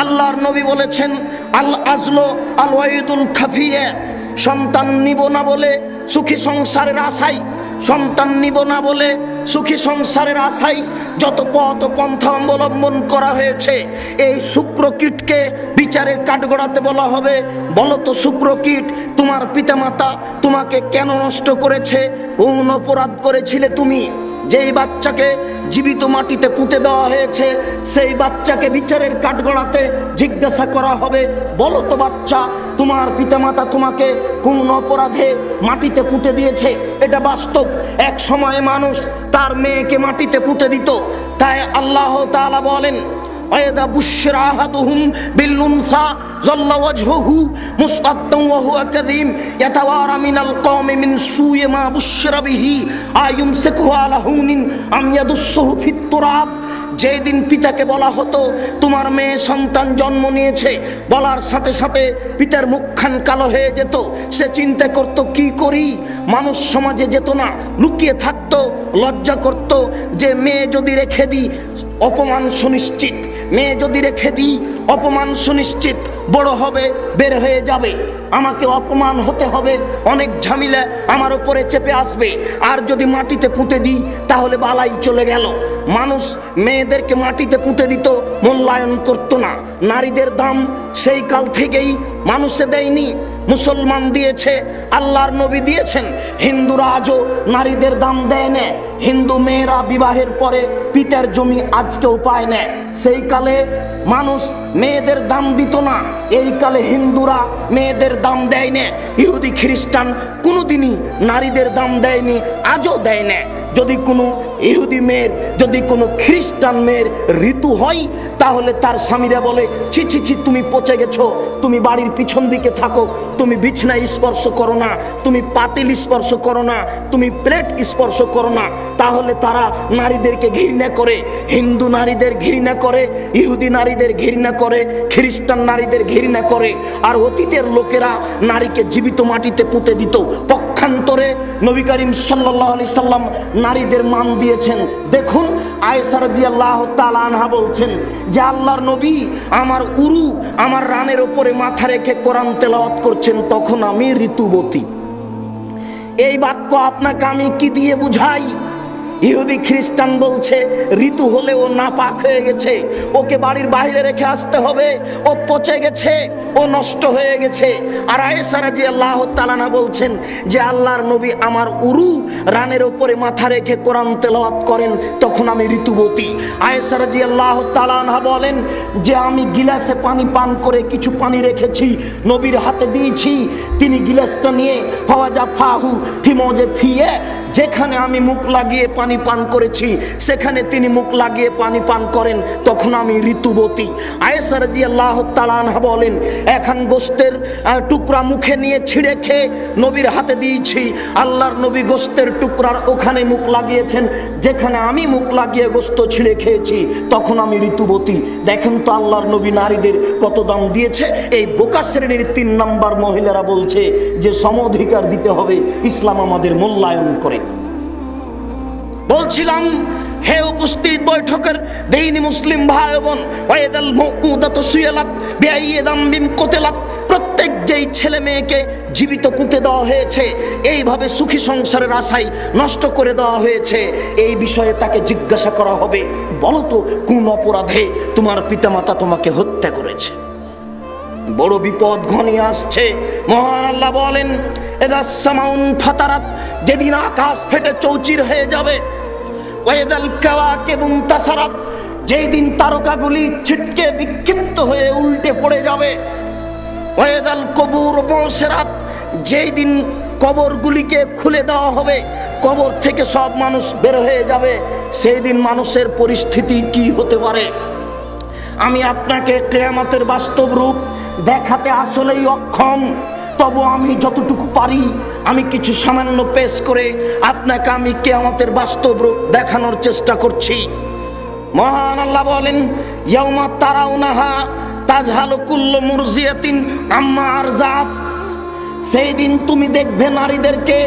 আল্লাহর নবী বলেছেন, আল আজলো আল ওয়াইদুল খাফিয়ে, সন্তান নিব না বলে সুখী সংসারের আশায়, সন্তান নিব না বলে সুখী সংসারের আশায় যত পথ পন্থা অবলম্বন করা হয়েছে, এই শুক্রকীটকে বিচারের কাঠগড়াতে বলা হবে, বলো তো শুক্রকীট, তোমার পিতামাতা তোমাকে কেন নষ্ট করেছে? কোন অপরাধ করেছিলে তুমি? যেই বাচ্চাকে জীবিত মাটিতে পুঁতে দেওয়া হয়েছে, সেই বাচ্চাকে বিচারের কাঠগড়াতে জিজ্ঞাসা করা হবে, বলো তো বাচ্চা, তোমার পিতামাতা তোমাকে কোন অপরাধে মাটিতে পুঁতে দিয়েছে? এটা বাস্তব। এক সময়ে মানুষ তার মেয়েকে মাটিতে পুঁতে দিত। তাই আল্লাহ তাআলা বলেন, ওয়াইদা বুশরা আহাদুহুম বিল উনসা যাল্লা ওয়াজহুহু মুসতাদ্দান ওয়া হুয়া কাযীম ইয়াতাওয়ারা মিনাল কওমি মিন সুই মা বুশরা বিহি আয়ুমসিকুহু আলা হুনিন আম ইয়াদুসসুহু ফিত তুরাব। যেই দিন পিতাকে বলা হতো তোমার মেয়ে সন্তান জন্ম নিয়েছে, বলার সাথে সাথে পিতার মুখখান কালো হয়ে যেত। সে চিন্তা করত কি করি, মানুষ সমাজে যেত না, লুকিয়ে থাকতো, লজ্জা করত যে মেয়ে যদি রেখে দিই অপমান সুনিশ্চিত, মেয়ে যদি রেখে দিই অপমান সুনিশ্চিত, বড় হবে বের হয়ে যাবে, আমাকে অপমান হতে হবে, অনেক ঝামেলা আমার উপরে চেপে আসবে। আর যদি মাটিতে পুঁতে দিই তাহলে বালাই চলে গেল। মানুষ মেয়েদেরকে মাটিতে পুঁতে দিত, মূল্যায়ন করত না। নারীদের দাম সেই কাল থেকেই মানুষে দেয়নি, মুসলমান দিয়েছে, আল্লাহর নবী দিয়েছেন। হিন্দুরা আজও নারীদের দাম দেয় না। হিন্দু মেয়েরা বিবাহের পরে পিতার জমি আজকেও পায় না। সেই কালে মানুষ মেয়েদের দাম দিত না, এই কালে হিন্দুরা মেয়েদের দাম দেয় না। ইহুদি খ্রিস্টান কোনোদিনই নারীদের দাম দেয়নি, আজও দেয় না। যদি কোনো ইহুদি মেয়ের, যদি কোনো খ্রিস্টান মেয়ের ঋতু হয়, তাহলে তার স্বামীরা বলে, ছি ছি ছি, তুমি পচে গেছো, তুমি বাড়ির পিছন দিকে থাকো, তুমি বিছনা স্পর্শ করো না, তুমি পাতিল স্পর্শ করো না, তুমি প্লেট স্পর্শ করো না। তাহলে তারা নারীদেরকে ঘৃণা করে। হিন্দু নারীদের ঘৃণা করে, ইহুদি নারীদের ঘৃণা করে, খ্রিস্টান নারীদের ঘৃণা করে। আর অতীতের লোকেরা নারীকে জীবিত মাটিতে পুঁতে দিত। পক্ষান্তরে নবী করিম সাল্লাল্লাহু আলাইহি সাল্লাম নারীদের মান দিয়েছেন। দেখুন, আয়েশা রাদিয়াল্লাহু তাআলা আনহা বলছেন যে আল্লাহর নবী আমার উরু, আমার রানের উপরে মাথা রেখে কোরআন তেলাওয়াত করছেন, তখন আমি ঋতুবতী। এই বাক্য আপনাকে আমি কি দিয়ে বুঝাই? ইহুদি খ্রিস্টান বলছে ঋতু হলে ও নাপাক হয়ে গেছে, ওকে বাড়ির বাইরে রেখে আসতে হবে, ও পচে গেছে, ও নষ্ট হয়ে গেছে। আর আয়েশা রাদিয়াল্লাহু তাআলা বলছেন যে আল্লাহর নবী আমার উরু রানের উপরে মাথা রেখে কোরআন তেলাওয়াত করেন, তখন আমি ঋতুবতী। আয়েশা রাদিয়াল্লাহু তাআলা বলেন যে আমি গিলাসে পানি পান করে কিছু পানি রেখেছি, নবীর হাতে দিয়েছি, তিনি গিলাসটা নিয়ে ফাওয়াজা ফাহু ফিমোজে ফিয়ে, যেখানে আমি মুখ লাগিয়ে পানি পান করেছি সেখানে তিনি মুখ লাগিয়ে পানি পান করেন, তখন আমি ঋতুবতী। আয়েশা রাদিয়াল্লাহু তাআলা আনহা বলেন এখন গোশতের টুকরা মুখে নিয়ে ছিঁড়ে খেয়ে নবীর হাতে দিয়েছি, আল্লাহর নবী গোশতের টুকরার ওখানে মুখ লাগিয়েছেন যেখানে আমি মুখ লাগিয়ে গোশত ছিঁড়ে খেয়েছি, তখন আমি ঋতুবতী। দেখেন তো আল্লাহর নবী নারীদের কত দাম দিয়েছে। এই বোকা শ্রেণীর 3 নাম্বার মহিলারা বলছে যে সম অধিকার দিতে হবে, ইসলাম আমাদের মূল্যায়ন করে। বলছিলাম, হে উপস্থিত বৈঠকের দেইনি মুসলিম ভাই বোন, ওয়াইদাল মুউদাতু সুয়ালাত বিআইয়িদাম বিম কুতিলাত, প্রত্যেক যেই ছেলে মেয়েকে জীবিত পুঁতে দেওয়া হয়েছে, এইভাবে সুখী সংসারের আশায় নষ্ট করে দেওয়া হয়েছে, এই বিষয়ে তাকে জিজ্ঞাসা করা হবে, বলো তো কোন অপরাধে তোমার পিতামাতা তোমাকে হত্যা করেছে? বড় বিপদ ঘনিয়ে আসছে। মহান আল্লাহ বলেন এদাস সামাউন ফাতারাত, যেদিন আকাশ ফেটে চৌচির হয়ে যাবে, ওয়াইদাল কাওয়াকিবুন তাসারাত, যেই দিন তারকাগুলি ছিটকে বিক্ষিপ্ত হয়ে উল্টে পড়ে যাবে, ওয়াইদাল কবুর বুসিরাত, যেই দিন কবরগুলিকে খুলে দেওয়া হবে, কবর থেকে সব মানুষ বের হয়ে যাবে, সেই দিন মানুষের পরিস্থিতি কি হতে পারে? আমি আপনাকে কিয়ামতের বাস্তব রূপ দেখাতে আসলেই অক্ষম, তবু আমি যতটুকু পারি আমি কিছু সামান্য পেশ করে আপনাকে আমি কিয়ামতের বাস্তব রূপ দেখানোর চেষ্টা করছি। মহান আল্লাহ বলেন ইয়াউমা তারাউনাহা তাজহালু কুল্লু মুরজিয়াতিন আম্মা আরজাত, সেই দিন তুমি দেখবে নারীদেরকে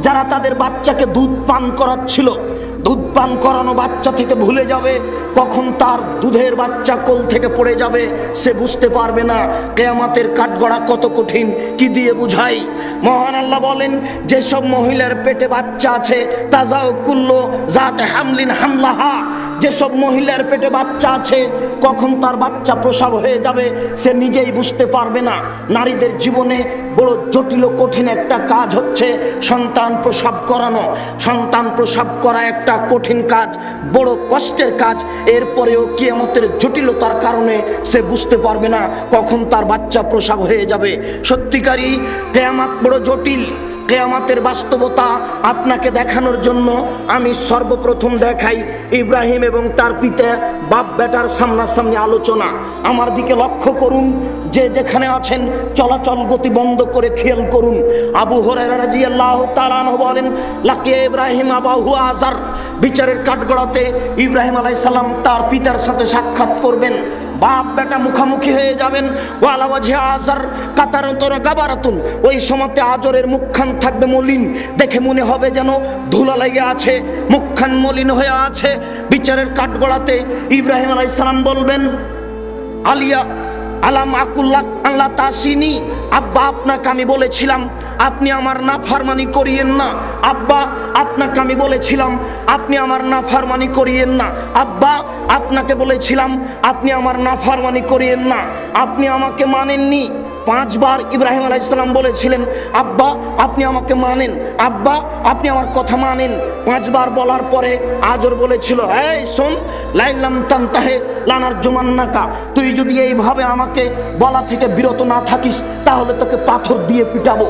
যারা তাদের বাচ্চাকে দুধ পান করাচ্ছিল, দুধ পান করানো বাচ্চা থেকে ভুলে যাবে, কখন তার দুধের বাচ্চা কোল থেকে পড়ে যাবে সে বুঝতে পারবে না। কিয়ামতের কাঠগড়া কত কঠিন, কি দিয়ে বুঝাই। মহান আল্লাহ বলেন, যেসব মহিলার পেটে বাচ্চা আছে, তাজাও কুল্লু জাতে হামলিন হামলাহা, যেসব মহিলার পেটে বাচ্চা আছে কখন তার বাচ্চা প্রসব হয়ে যাবে সে নিজেই বুঝতে পারবে না। নারীদের জীবনে বড় জটিল কঠিন একটা কাজ হচ্ছে সন্তান প্রসব করানো। সন্তান প্রসব করা একটা কঠিন কাজ, বড় কষ্টের কাজ। এরপরেও কিয়ামতের জটিলতার কারণে সে বুঝতে পারবে না কখন তার বাচ্চা প্রসব হয়ে যাবে। সত্যিকারই কিয়ামত বড় জটিল। কিয়ামতের বাস্তবতা আপনাকে দেখানোর জন্য আমি সর্বপ্রথম দেখাই ইব্রাহিম এবং তার পিতা বাপ বেটার সামনাসামনি আলোচনা। আমার দিকে লক্ষ্য করুন, যে যেখানে আছেন চলাচল গতি বন্ধ করে খেয়াল করুন। আবু হুরায়রা রাদিয়াল্লাহু তাআলা আনহু বলেন, লাকিয়া ইব্রাহিম আবাহু আজার, বিচারের কাঠগড়াতে ইব্রাহিম আলাইহিস সালাম তার পিতার সাথে সাক্ষাৎ করবেন। বাপ বেটা মুখামুখি হয়ে যাবেন। ওয়ালা ওয়াজহি আজার কাতারাতুন গাবারাতুন, ওই সময়তে আজরের মুখখান থাকবে মলিন, দেখে মনে হবে যেন ধুলা লেগে আছে, মুখখান মলিন হয়ে আছে। বিচারের কাঠগড়াতে ইব্রাহিম আলাইহিস সালাম বলবেন, আলিয়া আলাম আকুল্লাহ আল্লাহ তাসিনি, আব্বা আপনাকে আমি বলেছিলাম আপনি আমার নাফরমানি করিয়েন না। আব্বা আপনাকে আমি বলেছিলাম আপনি আমার নাফরমানি করিয়েন না। আব্বা আপনাকে বলেছিলাম আপনি আমার নাফরমানি করিয়েন না। আপনি আমাকে মানেননি। 5 বার ইব্রাহিম আলাইহিস সালাম বলেছিলেন, আব্বা আপনি আমাকে মানেন, আব্বা আপনি আমার কথা মানেন। 5 বার বলার পরে আজর বলেছিল, এই শোন, লাইলাম তানতাহে লানার জুমান্নাকা, তুই যদি এইভাবে আমাকে বলা থেকে বিরত না থাকিস তাহলে তোকে পাথর দিয়ে পিটাবো।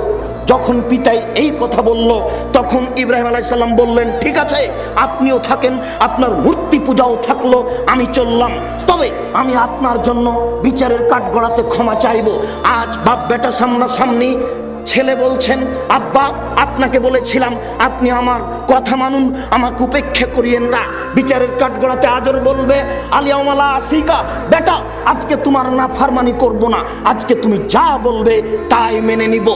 যখন পিতাই এই কথা বলল তখন ইব্রাহিম আলাইহিস সালাম বললেন, ঠিক আছে আপনিও থাকেন, আপনার মূর্তি পূজাও থাকলো, আমি চললাম, তবে আমি আপনার জন্য বিচারের কাঠগড়াতে ক্ষমা চাইব। আজ বাপ বেটা সামনাসামনি, ছেলে বলছেন, আব্বা আপনাকে বলেছিলাম আপনি আমার কথা মানুন, আমাকে উপেক্ষা করিয়েন না। বিচারের কাঠগড়াতে আজর বলবে, আলিয়াউমালা আসিকা, বেটা আজকে তোমার নাফরমানি করব না, আজকে তুমি যা বলবে তাই মেনে নিব।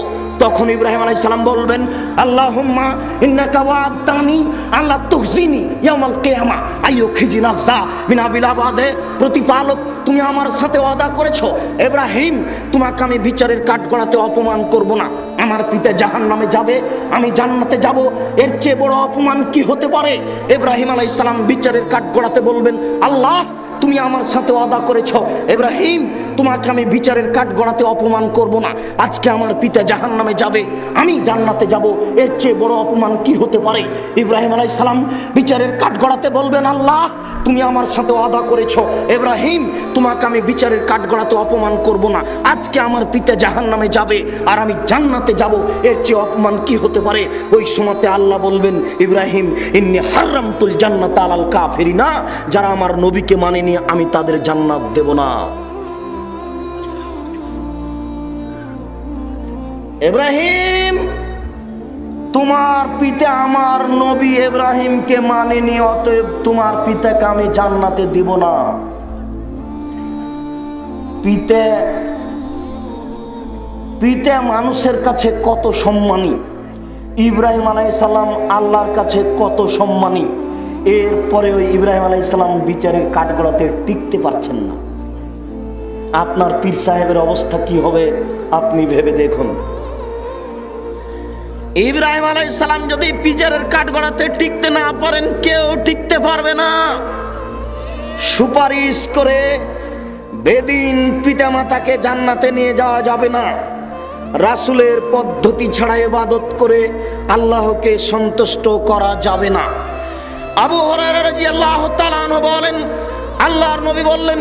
তখন ইব্রাহিম আলাইহিস সালাম বলবেন, আল্লাহুম্মা ইন্নাকা ওয়া'তানি আল্লা তুখজিনি ইয়াউমাল কিয়ামা আইয়ুখিজিনা যা মিন আবিলাবাদে, প্রতিপালক তুমি আমার সাথে ওয়াদা করেছো ইব্রাহিম তোমাকে আমি বিচারের কাঠগড়াতে অপমান করব না। আমার পিতা জাহান্নামে যাবে, আমি জান্নাতে যাব, এর চেয়ে বড় অপমান কি হতে পারে? ইব্রাহিম আলাইহিস সালাম বিচারের কাঠগড়াতে বলবেন, আল্লাহ তুমি আমার সাথে ওয়াদা করেছো ইব্রাহিম তোমাকে আমি বিচারের কাঠগড়াতে অপমান করব না। আজকে আমার পিতা জাহান্নামে যাবে, আমি জান্নাতে যাব, এর চেয়ে বড় অপমান কি হতে পারে? ইব্রাহিম আলাইহিস সালাম বিচারের কাঠগড়াতে বলবেন, আল্লাহ তুমি আমার সাথে ওয়াদা করেছো ইব্রাহিম তোমাকে আমি বিচারের কাঠগড়াতে অপমান করব না। আজকে আমার পিতা জাহান্নামে যাবে আর আমি জান্নাতে যাব, এর চেয়ে অপমান কি হতে পারে? ওই সময়তে আল্লাহ বলবেন, ইব্রাহিম ইন্নী হারামতুল জান্নাতা আলাল কাফিরিনা, যারা আমার নবীকে মানেনি আমি তাদের জান্নাত দেব না। ইব্রাহিম তোমার পিতা আমার নবী ইব্রাহিমকে মানেনি, অতএব তোমার পিতাকে আমি জান্নাতে দিব না। পিতা মানুষের কাছে কত সম্মানী, ইব্রাহিম আলাইহিস সালাম আল্লাহর কাছে কত সম্মানী। এরপরে ওই ইব্রাহিম আলাইহিস সালাম বিচারের কাঠগড়াতে টিকতে পারছেন না। আপনার পীর সাহেবের অবস্থা কি হবে আপনি ভেবে দেখুন। ইব্রাহিম আলাইহিস সালাম যদি বিচারের কাঠগড়াতে টিকতে না পারেন, কেউ টিকতে পারবে না। সুপারিশ করে বেদিন পিতামাতাকে জান্নাতে নিয়ে যাওয়া যাবে না। রাসূলের পদ্ধতি ছাড়া ইবাদত করে আল্লাহকে সন্তুষ্ট করা যাবে না। আবু হুরায়রা রাদিয়াল্লাহু তাআলা আনহু বলেন, আল্লাহর নবী বললেন,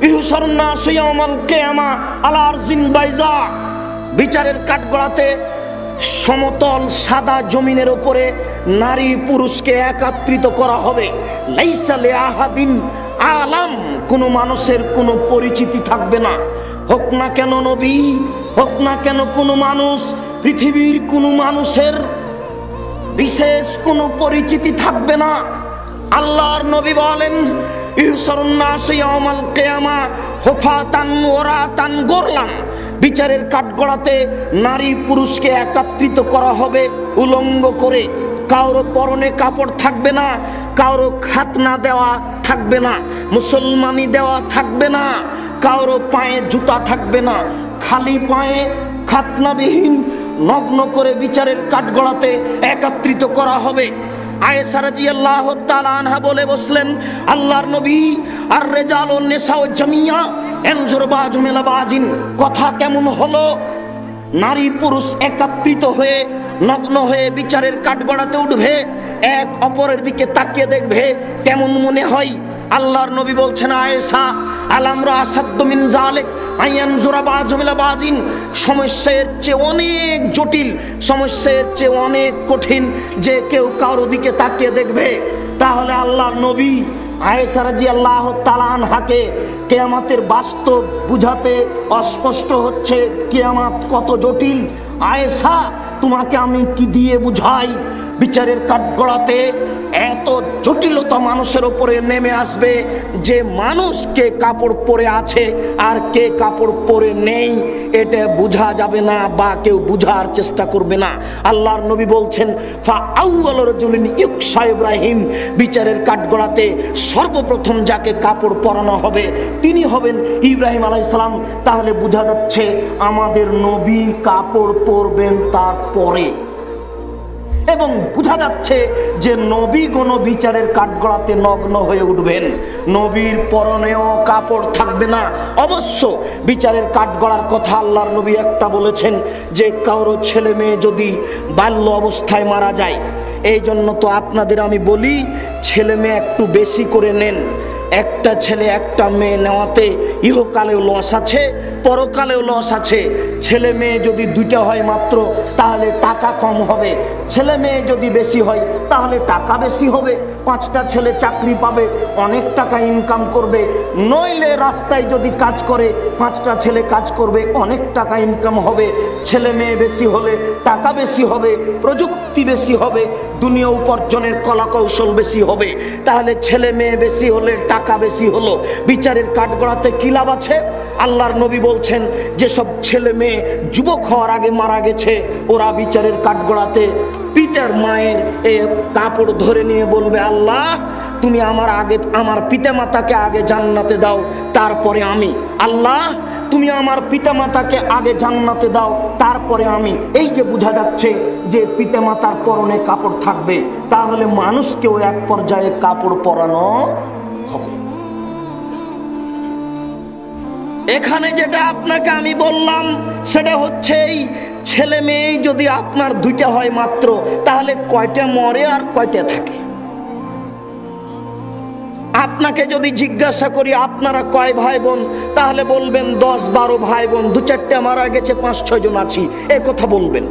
ইহশারুন নাসু ইয়াউমাল কিয়ামা আলা আরজিন বাইজা, বিচারের কাঠগড়াতে সমতল সাদা জমিনের উপরে নারী পুরুষকে একত্রিত করা হবে। লাইসা লিআহাদিন আলাম, কোনো মানুষের কোনো পরিচিতি থাকবে না, হোক না কেন নবী, হোক না কেন কোনো মানুষ, পৃথিবীর কোনো মানুষের বিশেষ কোনো পরিচিতি থাকবে না। আল্লাহর নবী বলেন, ইহশারুন নাসু ইয়াউমাল কিয়ামা হুফাতান ওরাতান গোরলান, বিচারের কাঠগড়াতে নারী পুরুষকে একত্রিত করা হবে উলঙ্গ করে, কারো পরনে কাপড় থাকবে না, কারো খাতনা দেওয়া থাকবে না, মুসলমানি দেওয়া থাকবে না, কারো পায়ে জুতা থাকবে না, খালি পায়ে খাতনাবিহীন নগ্ন করে বিচারের কাঠগড়াতে একত্রিত করা হবে। আয়েশা রাদিয়াল্লাহু তাআলা আনহা বলে বসলেন, আল্লাহর নবী, আর রিজালু নিসাউ জামিয়া এনজুর বাজুম ইলা বাজিন, কথা কেমন হলো? নারী পুরুষ একত্রিত হয়ে নগ্ন হয়ে বিচারের কাঠগড়াতে উঠবে, এক অপরের দিকে তাকিয়ে দেখবে, কেমন মনে হয়? আল্লাহর নবী বলছেন, আয়েশা, আলামরা আসাদ্দু মিন যালিক আয়ানজুরা বাজুম ইলা বাজিন, সমস্যার চেয়ে অনেক জটিল, সমস্যার চেয়ে অনেক কঠিন যে কেউ কারো দিকে তাকিয়ে দেখবে। তাহলে আল্লাহর নবী আয়েশা রাদিয়াল্লাহু তাআলা আনহাকে কিয়ামতের বাস্তব বুঝাতে অস্পষ্ট হচ্ছে কিয়ামত কত জটিল। আয়েশা, তোমাকে আমি কি দিয়ে বুঝাই? বিচারের কাঠগড়াতে এত জটিলতা মানুষের উপরে নেমে আসবে যে মানুষ কে কাপড় পরে আছে আর কে কাপড় পরে নেই এটা বোঝা যাবে না, বা কেউ বুঝার চেষ্টা করবে না। আল্লাহর নবী বলছেন, ফা আউয়ালু রাজুলিন ইউকসা ইব্রাহিম, বিচারের কাঠগড়াতে সর্বপ্রথম যাকে কাপড় পরানো হবে তিনি হবেন ইব্রাহিম আলাইহিস সালাম। তাহলে বোঝা যাচ্ছে আমাদের নবী কাপড় পরবেন তারপরে, এবং বোঝা যাচ্ছে যে নবী কোন বিচারের কাঠগড়াতে নগ্ন হয়ে উঠবেন, নবীর পরনেও কাপড় থাকবে না। অবশ্য বিচারের কাঠগড়ার কথা আল্লাহর নবী একটা বলেছেন যে কারো ছেলে মেয়ে যদি বাল্য অবস্থায় মারা যায়, এই জন্য তো আপনাদের আমি বলি ছেলে মেয়ে একটু বেশি করে নেন। একটা ছেলে একটা মেয়ে নেওয়াতে ইহকালেও লস আছে, পরকালেও লস আছে। ছেলে মেয়ে যদি দুইটা হয় মাত্র তাহলে টাকা কম হবে, ছেলে মেয়ে যদি বেশি হয় তাহলে টাকা বেশি হবে। 5টা ছেলে চাকরি পাবে, অনেক টাকা ইনকাম করবে। নইলে রাস্তায় যদি কাজ করে 5টা ছেলে কাজ করবে, অনেক টাকা ইনকাম হবে। ছেলে মেয়ে বেশি হলে টাকা বেশি হবে, প্রযুক্তি বেশি হবে, দুনিয়া উপার্জনের কলা কৌশল বেশি হবে। তাহলে ছেলে মেয়ে বেশি হলে টাকা বেশি হলো, বিচারের কাঠগড়াতে কি লাভ আছে? আল্লাহর নবী বলছেন যেসব ছেলে মেয়ে যুবক হওয়ার আগে মারা গেছে ওরা বিচারের কাঠগড়াতে পিতার মায়ের কাপড় ধরে নিয়ে বলবে, আল্লাহ তুমি আমার পিতা মাতাকে আগে জান্নাতে দাও তারপরে আমি, আল্লাহ তুমি আমার পিতা মাতাকে আগে জান্নাতে দাও তারপরে আমি। এই যে বোঝা যাচ্ছে যে পিতা মাতার পরনে কাপড় থাকবে, তাহলে মানুষকেও এক পর্যায়ে কাপড় পরানো হবে। এখানে যেটা আপনাকে আমি বললাম সেটা হচ্ছে এই ছেলে মেয়ে যদি আপনার দুইটা হয় মাত্র, তাহলে কয়টা মরে আর কয়টা থাকে? আপনাকে যদি জিজ্ঞাসা করি আপনারা কয় ভাই বোন, তাহলে বলবেন 10-12 ভাই বোন, 2-4টে মারা গেছে, 5-6 জন আছি, এ কথা বলবেন।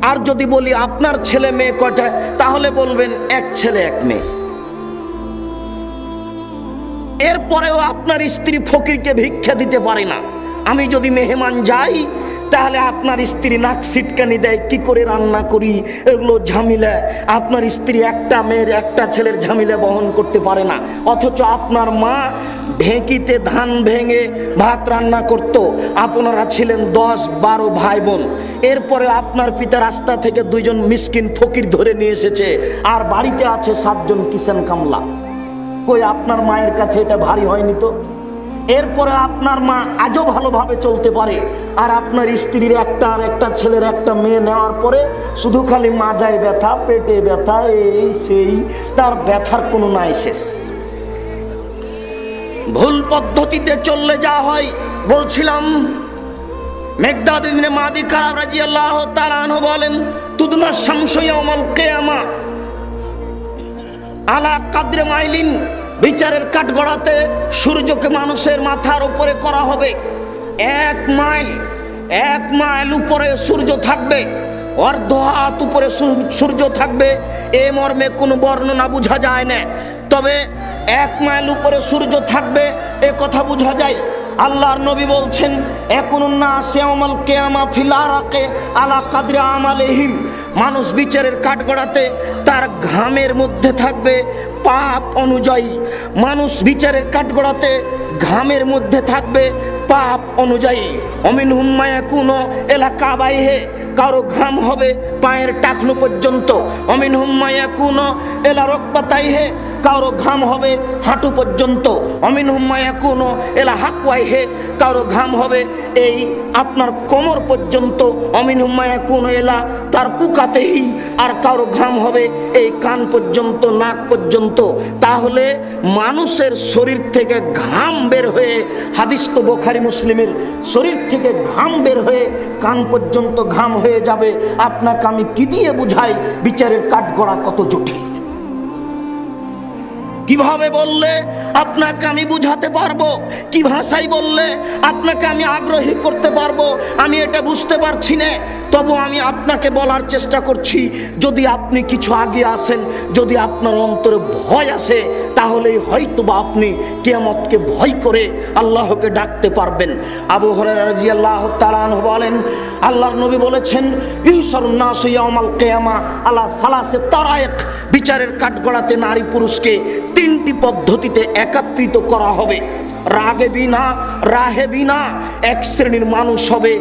আর যদি বলি আপনার ছেলে মেয়ে কয়টা, তাহলে বলবেন 1 ছেলে 1 মেয়ে। এরপরেও আপনার স্ত্রী ফকিরকে ভিক্ষা দিতে পারে না। আমি যদি মেহমান যাই তাহলে আপনার স্ত্রী নাক সিটকানি দেয়, কি করে রান্না করি, এগুলো ঝামেলা। আপনার স্ত্রী একটা মেয়ের একটা ছেলের ঝামেলা বহন করতে পারে না, অথচ আপনার মা ঢেঁকিতে ধান ভেঙে ভাত রান্না করত। আপনারা ছিলেন 10-12 ভাই বোন। এরপরে আপনার পিতা রাস্তা থেকে 2 জন মিসকিন ফকির ধরে নিয়ে এসেছে, আর বাড়িতে আছে 7 জন কিষান কামলা। কই আপনার মায়ের কাছে এটা ভারী হয়নি তো? এরপরে আপনার মা আজও ভালোভাবে চলতে পারে, আর আপনার স্ত্রীর একটা আর একটা ছেলের একটা মেয়ে নেওয়ার পরে শুধু খালি মাজায় ব্যথা, পেটে ব্যথা, এই সেই, তার ব্যথার কোনো নাই শেষ। ভুল পদ্ধতিতে চললে যা হয় বলছিলাম। মেকদাদ ইবনে মাদি কারাব রাদিয়াল্লাহু তাআলা আনহু বলেন, তুদনা শামসু ইয়াউমাল কিয়ামা আলা কাদরে মাইলিন, বিচারের কাঠগড়াতে সূর্যকে মানুষের মাথার উপরে করা হবে। 1 মাইল উপরে সূর্য থাকবে, অর্ধ হাত উপরে সূর্য থাকবে। এ মর্মে কোনো বর্ণনা বোঝা যায় না, তবে 1 মাইল উপরে সূর্য থাকবে এ কথা বোঝা যায়। আল্লাহর নবী বলছেন, একুনুন নাস ইয়াউমাল কিয়ামা ফিল আরাকে আলা কাদরি আমালিহিম, মানুষ বিচারের কাঠগড়াতে তার ঘামের মধ্যে থাকবে পাপ অনুযায়ী। মানুষ বিচারের কাঠগড়াতে ঘামের মধ্যে থাকবে পাপ অনুযায়ী। অমিনহুম মা ইয়াকুনু ইলা কাবাইহি, কারো ঘাম হবে পায়ের টাকনু পর্যন্ত। অমিনহুম মা ইয়াকুনু ইলা রুকবাতাইহি, কারো ঘাম হবে হাঁটু পর্যন্ত, অমিনহুম মা ইয়াকুনু ইলা হাকওয়াইহি, কারো ঘাম হবে এই আপনার কোমর পর্যন্ত, অমিনহুম মা ইয়াকুনু ইলা তারকুকাতিহি, আর কারো ঘাম হবে এই কান পর্যন্ত, নাক পর্যন্ত। তাহলে মানুষের শরীর থেকে ঘাম বের হয়ে, হাদিস তো বুখারী মুসলিমের, শরীর থেকে ঘাম বের হয়ে কান পর্যন্ত ঘাম হয়ে যাবে। আপনাকে আমি কি দিয়ে বুঝাই বিচারের কাঠগড়া কত জটিল। কিভাবে বললে আপনাকে আমি বুঝাতে পারবো, কি ভাষায় বললে আপনাকে আমি আগ্রহী করতে পারবো, আমি এটা বুঝতে পারছি না। তবু আমি আপনাকে বলার চেষ্টা করছি, যদি আপনি কিছু আগে আসেন, যদি আপনার অন্তরে ভয় আসে, তাহলেই হয়তোবা আপনি কিয়ামতকে ভয় করে আল্লাহকে ডাকতে পারবেন। আবু হুরায়রা রাদিয়াল্লাহু তাআলা আনহু বলেন, আল্লাহর নবী বলেছেন, ইহশারুন নাসু ইয়াউমাল কিয়ামা আলা সালাসি তারাইক, বিচারের কাঠগড়াতে নারী পুরুষকে তিনটি পদ্ধতিতে একত্রিত করা হবে। রাগেবিনা রাহেবিনা, এক শ্রেণীর মানুষ হবে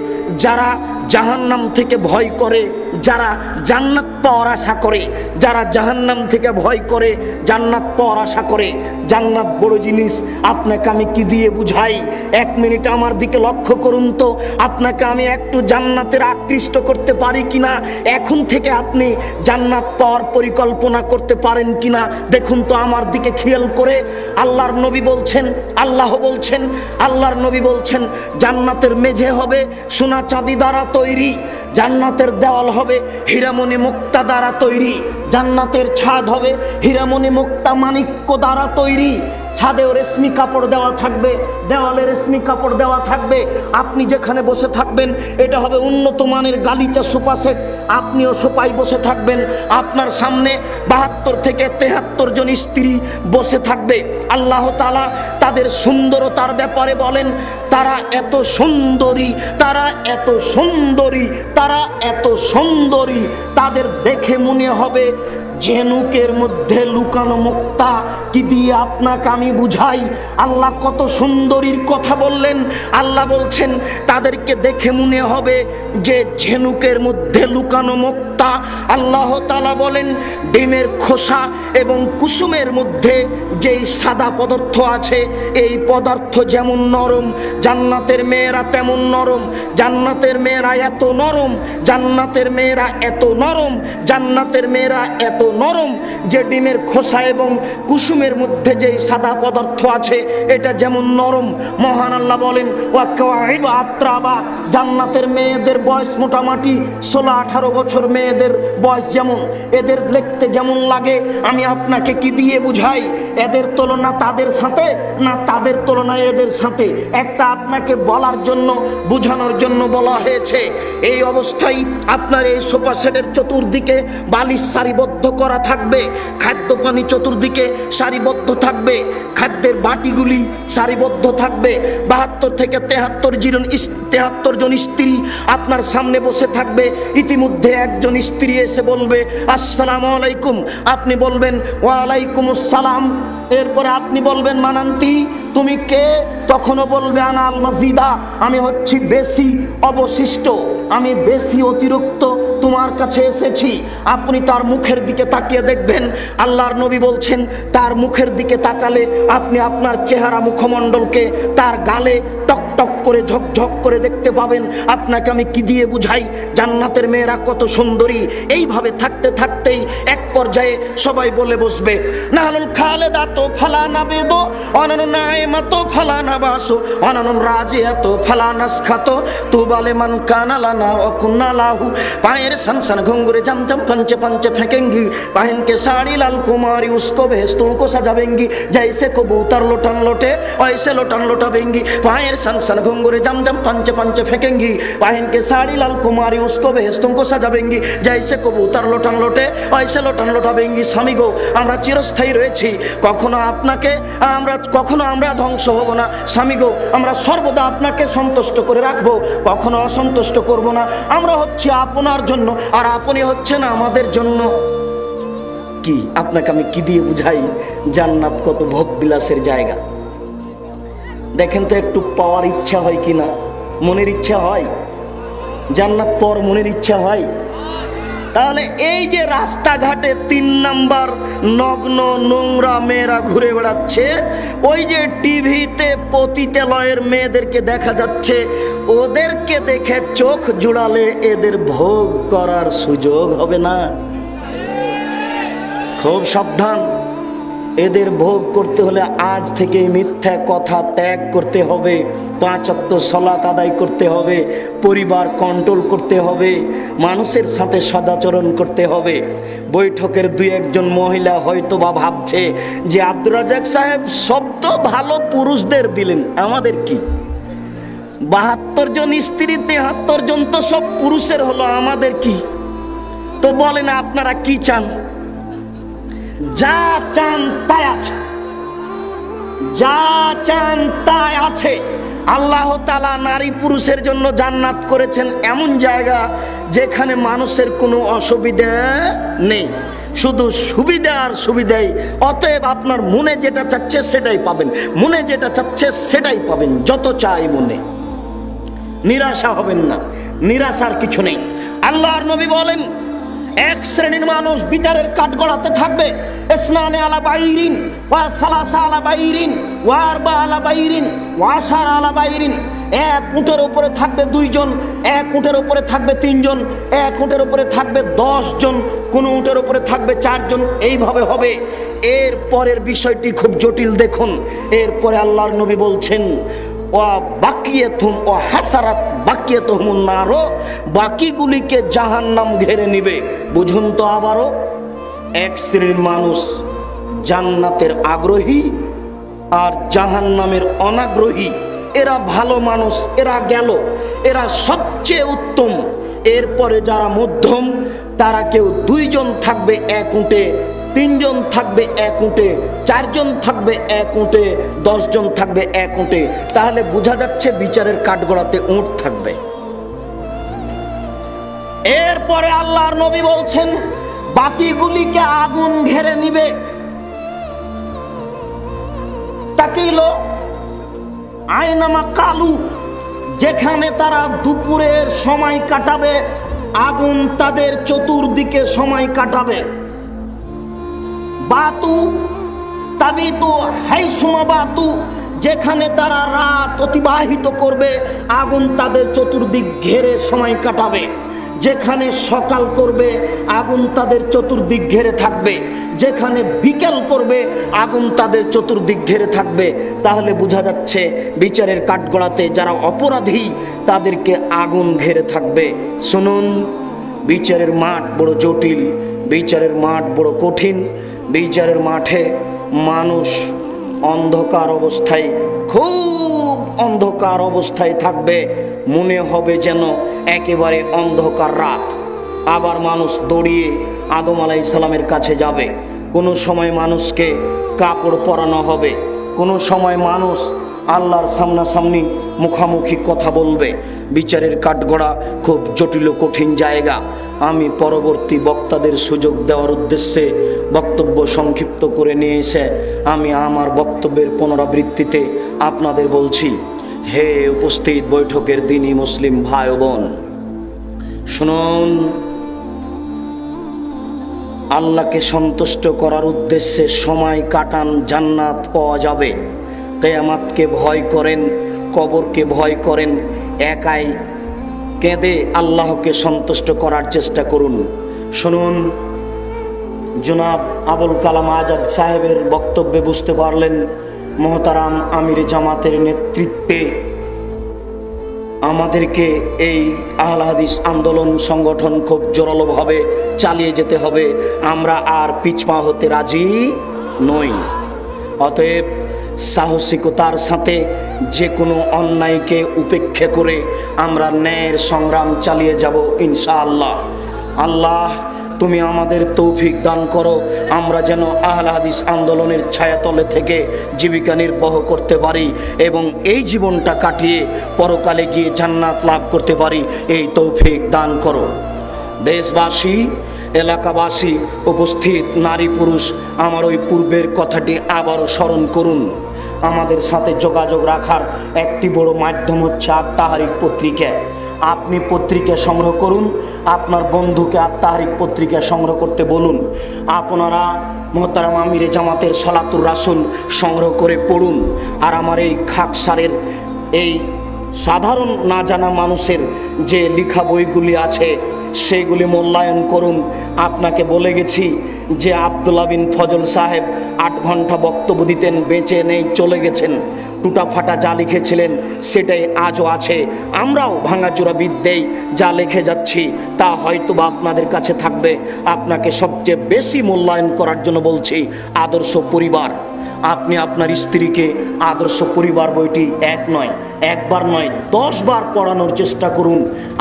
যারা জাহান্নাম থেকে ভয় করে, যারা জান্নাত পাওয়ার আশা করে, যারা জাহান্নাম থেকে ভয় করে জান্নাত পাওয়ার আশা করে। জান্নাত বড় জিনিস, আপনাকে আমি কি দিয়ে বুঝাই? এক মিনিট আমার দিকে লক্ষ্য করুন তো, আপনাকে আমি একটু জান্নাতের আকৃষ্ট করতে পারি কিনা, এখন থেকে আপনি জান্নাত পাওয়ার পরিকল্পনা করতে পারেন কিনা দেখুন তো আমার দিকে খেয়াল করে। আল্লাহর নবী বলছেন, আল্লাহ বলছেন, আল্লাহর নবী বলছেন, জান্নাতের মেঝে হবে সোনা চাঁদি দ্বারা তৈরি, জান্নাতের দেওয়াল হবে হীরামণি মুক্তা দ্বারা তৈরি, জান্নাতের ছাদ হবে হীরামণি মুক্তা মাণিক্য দ্বারা তৈরি। ছাদেও রেশমি কাপড় দেওয়া থাকবে, দেওয়ালে রেশমি কাপড় দেওয়া থাকবে। আপনি যেখানে বসে থাকবেন এটা হবে উন্নত মানের গালিচা সোফা সেট, আপনিও সোফায় বসে থাকবেন। আপনার সামনে 72 থেকে 73 জন স্ত্রী বসে থাকবে। আল্লাহ তাআলা তাদের সুন্দরতার ব্যাপারে বলেন, তারা এত সুন্দরী, তারা এত সুন্দরী, তারা এত সুন্দরী, তাদের দেখে মনে হবে ঝিনুকের মধ্যে লুকানো মুক্তা। কি দিয়ে আপনাকে আমি বুঝাই? আল্লাহ কত সুন্দরীর কথা বললেন। আল্লাহ বলছেন তাদেরকে দেখে মনে হবে যে ঝিনুকের মধ্যে লুকানো মুক্তা। আল্লাহ তাআলা বলেন ডিমের খোসা এবং কুসুমের মধ্যে যেই সাদা পদার্থ আছে, এই পদার্থ যেমন নরম, জান্নাতের মেয়েরা তেমন নরম। জান্নাতের মেয়েরা এত নরম, জান্নাতের মেয়েরা এত নরম, জান্নাতের মেয়েরা এত নরম যে ডিমের খোসা এবং কুসুমের মধ্যে যে সাদা পদার্থ আছে এটা যেমন নরম। মহান আল্লাহ বলেন ওয়াকাওয়াইবা আত্রাবা, জান্নাতের মেয়েদের বয়স মোটামুটি 16-18 বছর মেয়েদের বয়স, যেমন এদের দেখতে যেমন লাগে আমি আপনাকে কি দিয়ে বুঝাই? এদের তুলনা তাদের সাথে না তাদের তুলনা এদের সাথে, একটা আপনাকে বলার জন্য বোঝানোর জন্য বলা হয়েছে। এই অবস্থায় আপনার এই সোফা সেটের চতুর্দিকে বালিশ সারিবদ্ধ করা থাকবে, খাদ্য পানি চতুর্দিকে সারিবদ্ধ থাকবে, খাদ্যের বাটিগুলি সারিবদ্ধ থাকবে। 72 থেকে 73 জন স্ত্রী আপনার সামনে বসে থাকবে। ইতিমধ্যে একজন স্ত্রী এসে বলবে আসসালামু আলাইকুম, আপনি বলবেন ওয়ালাইকুম আসসালাম। এরপরে আপনি বলবেন মানান্তি, তুমি কে? তখনও বলবে আনা আল মাজিদা, আমি হচ্ছি বেশি অবশিষ্ট, আমি বেশি অতিরিক্ত তোমার কাছে এসেছি। আপনি তার মুখের দিকে তাকিয়ে দেখবেন, আল্লাহর নবী বলছেন তার মুখের দিকে তাকালে আপনি আপনার চেহারা মুখমণ্ডলকে তার গালে টক টক করে ঝকঝক করে দেখতে পাবেন। আপনাকে আমি কি দিয়ে বুঝাই জান্নাতের মেয়েরা কত সুন্দরী? এইভাবে থাকতে থাকতেই এক পর্যায়ে সবাই বলে বসবে নাহনুল খালেদাতু ফালা নাবিদু অনানু নাইমাতু ফালা নাবাসু অনানু রাজিয়াতু ফালা নাসখাতু তুবা লিমান কানা লানা ওয়া কুন্না লাহু। পায়ের সনসন ঘুंघरे जमजम पंचे पंचे फेंकेंगी, पहन के साड़ी लाल कुमारी उसको भेस्तों को सजावेंगी, जैसे कबूतर लोटन लोटे वैसे लोटन लोटावेंगी। पाয়ের सनसन घुंघरे जमजम पंचे पंचे फेंकेंगी, पहन के साड़ी लाल कुमारी उसको भेस्तों को सजावेंगी, जैसे कबूतर लोटन लोटे वैसे लोटन लोटावेंगी। স্বামী গো, আমরা চিরস্থায়ী রয়েছি, কখনো আপনাকে কখনো আমরা ধ্বংস হব না। স্বামী গো, আমরা সর্বদা আপনাকে সন্তুষ্ট করে রাখবো, কখনো অসন্তুষ্ট করব না। আমরা হচ্ছে আপনার জন্য আর আপনি হচ্ছেন আমাদের জন্য। কি আপনাকে আমি কি দিয়ে বুঝাই জান্নাত কত ভোগ বিলাসের জায়গা? দেখেন তো একটু পাওয়ার ইচ্ছা হয় কিনা? মনের ইচ্ছা হয়? জান্নাত পর মনের ইচ্ছা হয়? তাহলে এই যে রাস্তাঘাটে 3 নাম্বার নগ্ন নোংরা মেয়েরা ঘুরে বেড়াচ্ছে, ওই যে টিভিতে পতিতালয়ের মেয়েদেরকে দেখা যাচ্ছে, ওদেরকে দেখে চোখ জুড়ালে এদের ভোগ করার সুযোগ হবে না। খুব সাবধান, এদের ভোগ করতে হলে আজ থেকে মিথ্যা কথা ত্যাগ করতে হবে, 5 ওয়াক্ত সালাত আদায় করতে হবে, পরিবার কন্ট্রোল করতে হবে, মানুষের সাথে সদাচরণ করতে হবে। বৈঠকের 2-1 মহিলা হয়তো বা ভাবছে যে আব্দুর রাজ্জাক সাহেব সব তো ভালো পুরুষদের দিলেন, আমাদের কি? 72 জন স্ত্রী, 73 জন তো সব পুরুষের হলো, আমাদের কি? তো বলেন আপনারা কি চান? যা চান তাই আছে, যা চান তাই আছে। আল্লাহ তাআলা নারী পুরুষের জন্য জান্নাত করেছেন এমন জায়গা যেখানে মানুষের কোনো অসুবিধা নেই, শুধু সুবিধা আর সুবিধাই। অতএব আপনার মনে যেটা চাচ্ছে সেটাই পাবেন, মনে যেটা চাচ্ছে সেটাই পাবেন, যত চাই মনে। নিরাশা হবেন না, নিরাশার কিছু নেই। আল্লাহর নবী বলেন, 1 শ্রেণীর মানুষ বিচারের কাঠগড়াতে থাকবে, ইসনানে আলা বাইরিন ওয়া সালাসা আলা বাইরিন ওয়া আরবা আলা বাইরিন ওয়া আশারা আলা বাইরিন। 1 উটের উপরে থাকবে 2 জন, 1 উটের উপরে থাকবে 3 জন, 1 উটের উপরে থাকবে 10 জন, কোন উটের উপরে থাকবে 4 জন, এইভাবে হবে। এর পরের বিষয়টি খুব জটিল, দেখুন। এরপরে আল্লাহর নবী বলছেন, বাকিগুলিকে জাহান্নাম ঘেরে নিবে। বুঝুন তো আবারও, 1 শ্রেণীর মানুষ জান্নাতের আগ্রহী আর জাহান্নামের অনাগ্রহী। এরা ভালো মানুষ, এরা গেল, এরা সবচেয়ে উত্তম। এরপরে যারা মধ্যম, তারা কেউ 2 জন থাকবে 1 উটে, 3 জন থাকবে 1 উটে, 4 জন থাকবে 1 উটে, 10 জন থাকবে 1 উটে। তাহলে বোঝা যাচ্ছে বিচারের কাঠগড়াতে উট থাকবে। এরপরে আল্লাহর নবী বলছেন, বাকিগুলিকে আগুন ঘেরে নিবে। তাকিল আয়নামা কালু, যেখানে তারা দুপুরের সময় কাটাবে, আগুন তাদের চতুর্দিকে সময় কাটাবে। বাতু তাবিতু হাইসুমা বাতু, যেখানে তারা রাত অতিবাহিত করবে, আগুন তাদের চতুর্দিক ঘেরে সময় কাটাবে। যেখানে সকাল করবে, আগুন তাদের চতুর্দিক ঘেরে থাকবে। যেখানে বিকেল করবে, আগুন তাদের চতুর্দিক ঘেরে থাকবে। তাহলে বোঝা যাচ্ছে বিচারের কাঠগড়াতে যারা অপরাধী, তাদেরকে আগুন ঘেরে থাকবে। শুনুন, বিচারের মাঠ বড় জটিল, বিচারের মাঠ বড় কঠিন। বিচারের মাঠে মানুষ অন্ধকার অবস্থায়, খুব অন্ধকার অবস্থায় থাকবে, মনে হবে যেন একেবারে অন্ধকার রাত। আবার মানুষ দৌড়িয়ে আদম আলাইহিস সালামের কাছে যাবে। কোনো সময় মানুষকে কাপড় পরানো হবে, কোনো সময় মানুষ আল্লাহর সামনাসামনি মুখামুখি কথা বলবে। বিচারের কাঠগড়া খুব জটিল কঠিন জায়গা। আমি পরবর্তী বক্তাদের সুযোগ দেওয়ার উদ্দেশ্যে বক্তব্য সংক্ষিপ্ত করে নিয়ে এসে আমি আমার বক্তব্যের পুনরাবৃত্তিতে আপনাদের বলছি, হে উপস্থিত বৈঠকের দিনী মুসলিম ভাই বোন, শুনুন, আল্লাহকে সন্তুষ্ট করার উদ্দেশ্যে সময় কাটান, জান্নাত পাওয়া যাবে। কিয়ামতকে ভয় করেন, কবরকে ভয় করেন, একাই কেঁদে আল্লাহকে সন্তুষ্ট করার চেষ্টা করুন। শুনুন, জনাব আবুল কালাম আজাদ সাহেবের বক্তব্যে বুঝতে পারলেন মহতারাম আমির জামাতের নেতৃত্বে আমাদেরকে এই আহলে হাদিস আন্দোলন সংগঠন খুব জোরালোভাবে চালিয়ে যেতে হবে। আমরা আর পিছপা হতে রাজি নই। অতএব সাহসিকতার সাথে যে কোনো অন্যায়কে উপেক্ষা করে আমরা ন্যায়ের সংগ্রাম চালিয়ে যাব ইনশাআল্লাহ। আল্লাহ তুমি আমাদের তৌফিক দান করো, আমরা যেন আহলে হাদিস আন্দোলনের ছায়াতলে থেকে জীবিকা নির্বাহ করতে পারি এবং এই জীবনটা কাটিয়ে পরকালে গিয়ে জান্নাত লাভ করতে পারি, এই তৌফিক দান করো। দেশবাসী, এলাকাবাসী, উপস্থিত নারী পুরুষ, আমার ওই পূর্বের কথাটি আবারও স্মরণ করুন। আমাদের সাথে যোগাযোগ রাখার একটি বড় মাধ্যম হচ্ছে আত-তাহরিক পত্রিকা। আপনি পত্রিকা সংগ্রহ করুন, আপনার বন্ধুকে আত্মাহারিক পত্রিকা সংগ্রহ করতে বলুন। আপনারা মোহতারাম আমিরে জামাতের সলাতুর রাসুল সংগ্রহ করে পড়ুন। আর আমার এই খাকসারের এই সাধারণ না জানা মানুষের যে লেখা বইগুলি আছে সেইগুলি মূল্যায়ন করুন। আপনাকে বলে গেছি যে আব্দুল্লাহ বিন ফজল সাহেব 8 ঘন্টা বক্তব্য দিতেন, বেঁচে নেই, চলে গেছেন। টুটা ফাটা যা লিখেছিলেন সেটাই আজও আছে। আমরাও ভাঙাচোরা বিদ্যেই যা লিখে যাচ্ছি তা হয়তো বা আপনাদের কাছে থাকবে। আপনাকে সবচেয়ে বেশি মূল্যায়ন করার জন্য বলছি আদর্শ পরিবার। আপনি আপনার স্ত্রীকে আদর্শ পরিবার বইটি একবার নয় 10 বার পড়ানোর চেষ্টা করুন।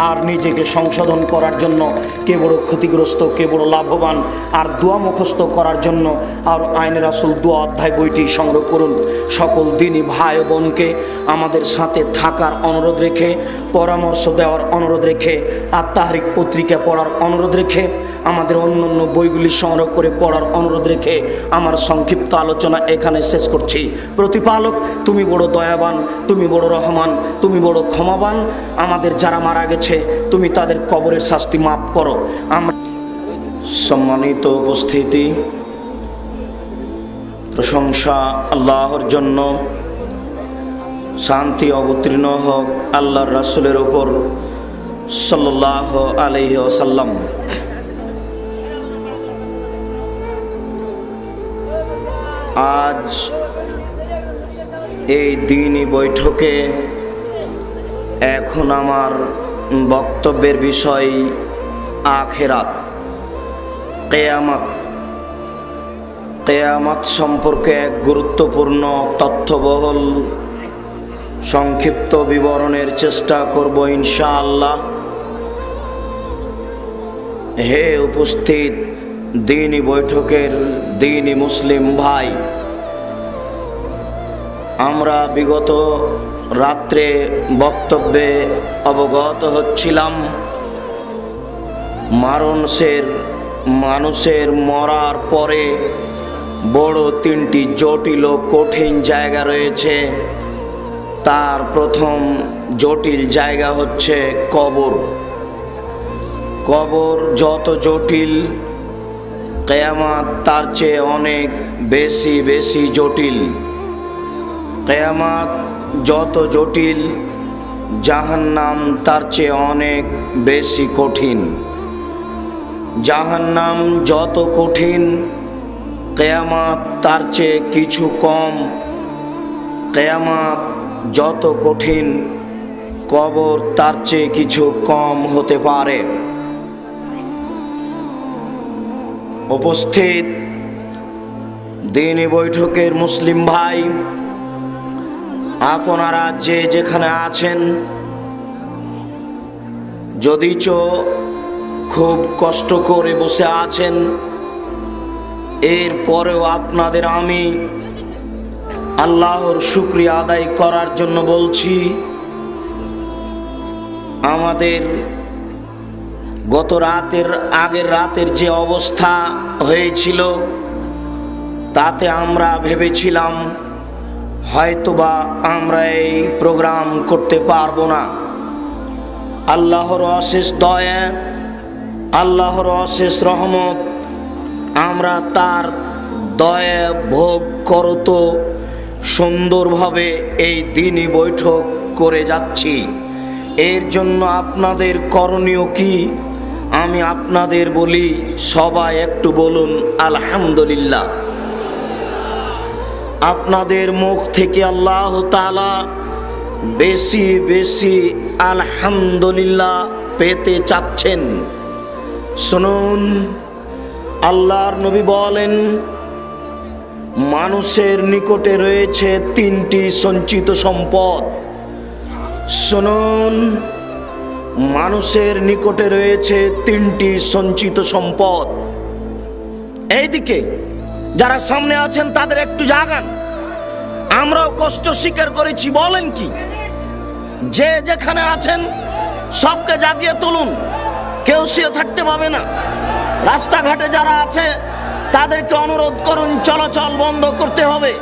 আর নিজেকে সংশোধন করার জন্য কে বড় ক্ষতিগ্রস্ত, কে বড় লাভবান, আর দোয়া মুখস্থ করার জন্য আর আইনে রাসূল দোয়া অধ্যায় বইটি সংগ্রহ করুন। সকল দিনই ভাই ও বোনকে আমাদের সাথে থাকার অনুরোধ রেখে, পরামর্শ দেওয়ার অনুরোধ রেখে, আত্মাহারিক পত্রিকা পড়ার অনুরোধ রেখে, আমাদের অন্যান্য বইগুলি সংগ্রহ করে পড়ার অনুরোধ রেখে আমার সংক্ষিপ্ত আলোচনা এখানে শেষ করছি। প্রতিপালক, তুমি বড় দয়াবান, তুমি বড় রহমান, তুমি বড় ক্ষমাবান। আমাদের যারা মারা গেছে তুমি তাদের কবরের শাস্তি মাফ করো। আমরা সম্মানিত উপস্থিতি, প্রশংসা আল্লাহর জন্য, শান্তি অবতীর্ণ হোক আল্লাহর রাসূলের উপর সাল্লাল্লাহু আলাইহি ওয়াসাল্লাম। আজ এই দিনই বৈঠকে এখন আমার বক্তব্যের বিষয় আখিরাত, কিয়ামত। কিয়ামত সম্পর্কে এক গুরুত্বপূর্ণ তথ্যবহুল সংক্ষিপ্ত বিবরণের চেষ্টা করব ইনশাআল্লাহ। হে উপস্থিত দ্বীনি বৈঠকের দ্বীনি মুসলিম ভাই, আমরা বিগত রাত্রে বক্তব্যে অবগত হচ্ছিলাম মানুষের মরার পরে বড় 3টি জটিল ও কঠিন জায়গা রয়েছে। তার প্রথম জটিল জায়গা হচ্ছে কবর। কবর যত জটিল, কিয়ামত তার চেয়ে অনেক বেশি জটিল। কিয়ামত যত জটিল, জাহান্নাম তার চেয়ে অনেক বেশি কঠিন। জাহান্নাম যত কঠিন, কিয়ামত তার চেয়ে কিছু কম। কিয়ামত যত কঠিন, কবর তার চেয়ে কিছু কম হতে পারে। উপস্থিত দ্বীনি বৈঠকের মুসলিম ভাই, আপনারা যে যেখানে আছেন, যদিচ খুব কষ্ট করে বসে আছেন, এরপরেও আপনাদের আমি আল্লাহর শুকরিয়া আদায় করার জন্য বলছি। আমাদের গত আগের রাতের যে অবস্থা হয়েছিল তাতে আমরা ভেবেছিলাম হয়তোবা আমরা এই প্রোগ্রাম করতে পারবো না। আল্লাহর অশেষ দয়া, আল্লাহর অশেষ রহমত, আমরা তার দয়া ভোগ করত সুন্দরভাবে এই দ্বীনি বৈঠক করে যাচ্ছি। এর জন্য আপনাদের করণীয় কি আমি আপনাদের বলি, সবাই একটু বলুন আলহামদুলিল্লাহ। আপনাদের মুখ থেকে আল্লাহ তাআলা বেশি আলহামদুলিল্লাহ পেতে চাচ্ছেন। শুনুন, আল্লাহর নবী বলেন, মানুষের নিকটে রয়েছে 3টি সঞ্চিত সম্পদ। শুনুন, মানুষের নিকটে রয়েছে 3টি সঞ্চিত সম্পদ। এইদিকে যারা সামনে আছেন তাদের একটু জাগান, আমরাও কষ্ট স্বীকার করেছি। বলেন কি? যে যেখানে আছেন সবকে জাগিয়ে তুলুন, কেউ শুয়ে থাকতে পাবে না। রাস্তাঘাটে যারা আছে তাদেরকে অনুরোধ করুন, চলাচল বন্ধ করতে হবে।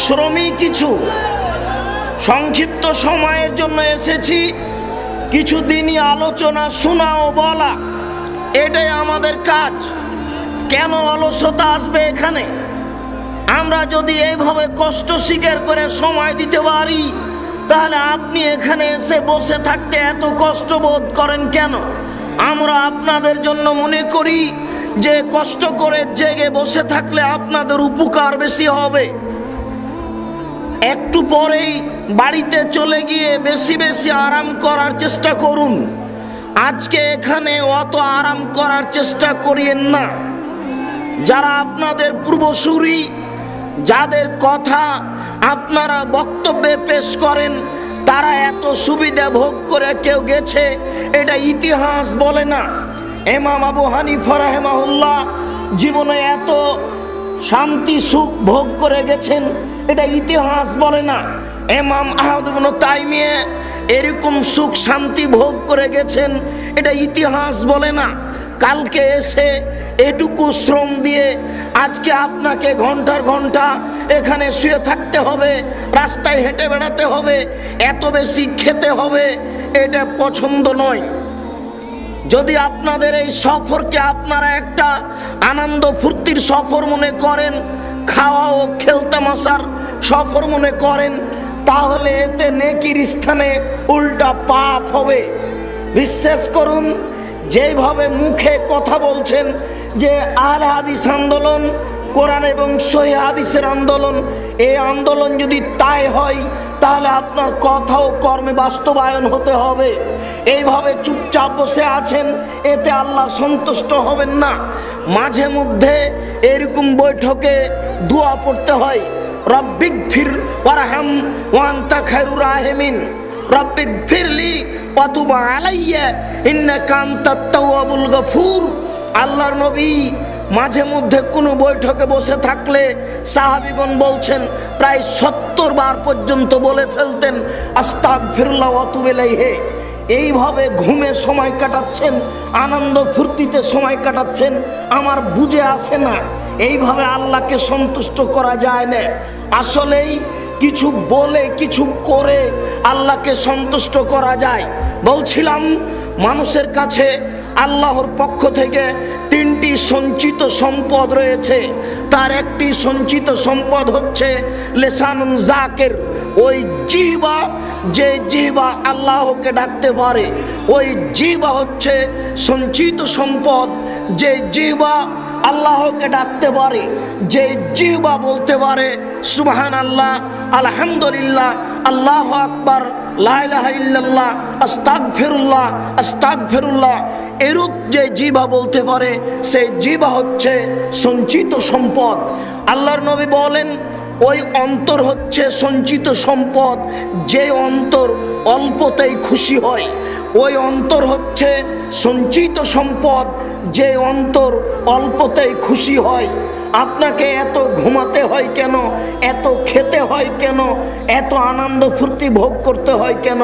পরিশ্রমী কিছু। সংক্ষিপ্ত সময়ের জন্য এসেছি, কিছু দিনই আলোচনা শোনা ও বলা, এটাই আমাদের কাজ। কেন অলসতা আসবে এখানে? আমরা যদি এইভাবে কষ্ট স্বীকার করে সময় দিতে পারি, তাহলে আপনি এখানে এসে বসে থাকতে এত কষ্ট বোধ করেন কেন? আমরা আপনাদের জন্য মনে করি যে কষ্ট করে জেগে বসে থাকলে আপনাদের উপকার বেশি হবে। একটু পরেই বাড়িতে চলে গিয়ে বেশি বেশি আরাম করার চেষ্টা করুন। আজকে এখানে অত আরাম করার চেষ্টা করিয়েন না। যারা আপনাদের পূর্বসূরি, যাদের কথা আপনারা বক্তব্যে পেশ করেন, তারা এত সুবিধা ভোগ করে কেউ গেছে, এটা ইতিহাস বলে না। ইমাম আবু হানিফা রাহিমাহুল্লাহ জীবনে এত শান্তি সুখ ভোগ করে গেছেন, এটা ইতিহাস বলে না। ইমাম আহমদ ইবনে তাইমিয়া এরকম সুখ শান্তি ভোগ করে গেছেন, এটা ইতিহাস বলে না। কালকে এসে এটুকু শ্রম দিয়ে আজকে আপনাকে ঘন্টার ঘন্টা এখানে শুয়ে থাকতে হবে, রাস্তায় হেঁটে বেড়াতে হবে, এত বেশি খেতে হবে, এটা পছন্দ নয়। যদি আপনাদের এই সফরকে আপনারা একটা আনন্দ ফুর্তির সফর মনে করেন, খাওয়া ও খেলতামাশার সফর মনে করেন, তাহলে এতে নেকির স্থানে উল্টা পাপ হবে। বিশ্বাস করুন, যেভাবে মুখে কথা বলছেন যে আহলে হাদিস আন্দোলন, কোরআন এবং সহিহ হাদিসের আন্দোলন, এই আন্দোলন যদি তাই হয়, তাহলে আপনার কথা ও কর্মে বাস্তবায়ন হতে হবে। এইভাবে চুপচাপ বসে আছেন, এতে আল্লাহ সন্তুষ্ট হবেন না। মাঝে মধ্যে এরকম বৈঠকে দোয়া পড়তে হয়, রব্বিগফির ওয়ারহাম ওয়া আনতা খায়রুর রাহিমিন, রব্বিগফিরলি ওয়া তুব আলাইয়া ইন্নাকা আনতাত তাওয়াবুল গফুর। আল্লাহর নবী মাঝে মধ্যে কোনো বৈঠকে বসে থাকলে সাহাবীগণ বলছেন প্রায় 70 বার পর্যন্ত বলে ফেলতেন আস্তাগফিরুল্লাহ ওয়া তুবু ইলাইহি। এইভাবে ঘুমে সময় কাটাচ্ছেন, আনন্দ ফুর্তিতে সময় কাটাচ্ছেন, আমার বুঝে আসে না। এইভাবে আল্লাহকে সন্তুষ্ট করা যায় না। আসলেই কিছু বলে কিছু করে আল্লাহকে সন্তুষ্ট করা যায়। বলছিলাম, মানুষের কাছে আল্লাহর পক্ষ থেকে 3টি সঞ্চিত সম্পদ রয়েছে। তার একটি সঞ্চিত সম্পদ হচ্ছে লিসানুন যাকির, ওই জিহ্বা, যে জিহ্বা আল্লাহকে ডাকতে পারে, ওই জিহ্বা হচ্ছে সঞ্চিত সম্পদ। যে জিহ্বা আল্লাহকে ডাকতে পারে, যে জিহ্বা বলতে পারে সুবহানাল্লাহ, আলহামদুলিল্লাহ, আল্লাহু আকবার, লা ইলাহা ইল্লাল্লাহ, আস্তাগফিরুল্লাহ, আস্তাগফিরুল্লাহ, এরূপ যে জিহ্বা বলতে পারে, সেই জিহ্বা হচ্ছে সঞ্চিত সম্পদ। আল্লাহর নবী বলেন, ওই অন্তর হচ্ছে সঞ্চিত সম্পদ, যে অন্তর অল্পতেই খুশি হয়। ওই অন্তর হচ্ছে সঞ্চিত সম্পদ, যে অন্তর অল্পতেই খুশি হয়। আপনাকে এত ঘুমাতে হয় কেন, এত খেতে হয় কেন, এত আনন্দ ফুর্তি ভোগ করতে হয় কেন?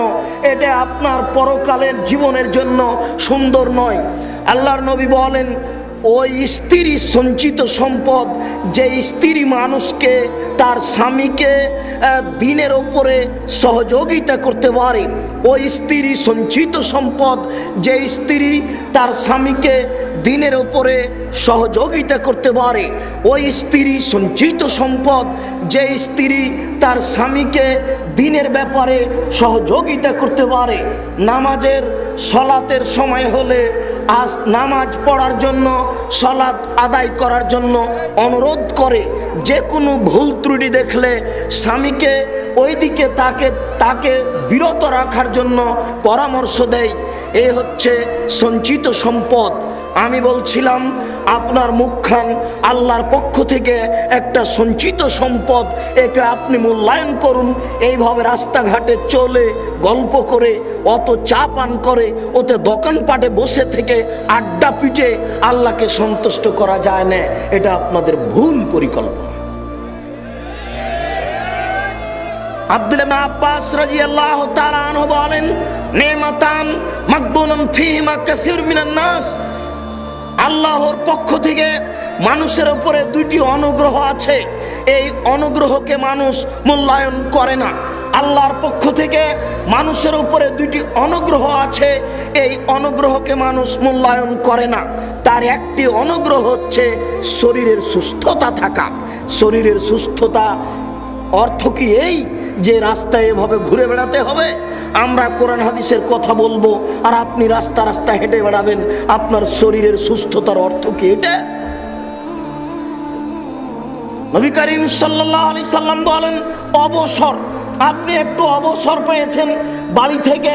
এটা আপনার পরকালের জীবনের জন্য সুন্দর নয়। আল্লাহর নবী বলেন, ওই স্ত্রী সঞ্চিত সম্পদ, যে স্ত্রী মানুষকে, তার স্বামীকে দিনের ওপরে সহযোগিতা করতে পারে। ওই স্ত্রী সঞ্চিত সম্পদ, যে স্ত্রী তার স্বামীকে দিনের ওপরে সহযোগিতা করতে পারে। ওই স্ত্রী সঞ্চিত সম্পদ, যে স্ত্রী তার স্বামীকে দিনের ব্যাপারে সহযোগিতা করতে পারে। নামাজের সলাতের সময় হলে আজ নামাজ পড়ার জন্য, সলাত আদায় করার জন্য অনুরোধ করে। যে কোনো ভুল ত্রুটি দেখলে স্বামীকে ওইদিকে তাকে বিরত রাখার জন্য পরামর্শ দেয়। এই হচ্ছে সঞ্চিত সম্পদ। আমি বলছিলাম, আপনার মুখখান আল্লাহর পক্ষ থেকে একটা সঞ্চিত সম্পদ, একে আপনি মূল্যায়ন করুন। এইভাবে রাস্তাঘাটে চলে গল্প করে, অত চা পান করে, ওতে দোকানপাটে বসে থেকে আড্ডা পিটে আল্লাহকে সন্তুষ্ট করা যায় না। এটা আপনাদের ভুল পরিকল্পনা। আব্দুল্লাহ ইবনে আব্বাস রাদিয়াল্লাহু তাআলা আনহু বলেন, নেমাতান মাকবুনুন ফীহিমা কাসীর মিনান নাস। আল্লাহর পক্ষ থেকে মানুষের উপরে 2টি অনুগ্রহ আছে, এই অনুগ্রহকে মানুষ মূল্যায়ন করে না। আল্লাহর পক্ষ থেকে মানুষের উপরে দুটি অনুগ্রহ আছে, এই অনুগ্রহকে মানুষ মূল্যায়ন করে না। তার একটি অনুগ্রহ হচ্ছে শরীরের সুস্থতা থাকা। শরীরের সুস্থতা অর্থ কি এই যে রাস্তায় এভাবে ঘুরে বেড়াতে হবে? আমরা কোরআন হাদিসের কথা বলবো আর আপনি রাস্তা রাস্তা হেঁটে বেড়াবেন, আপনার শরীরের সুস্থতার অর্থ কি এটা? নবী করিম সাল্লাল্লাহু আলাইহি সাল্লাম বলেন অবসর। আপনি একটু অবসর পেয়েছেন, বাড়ি থেকে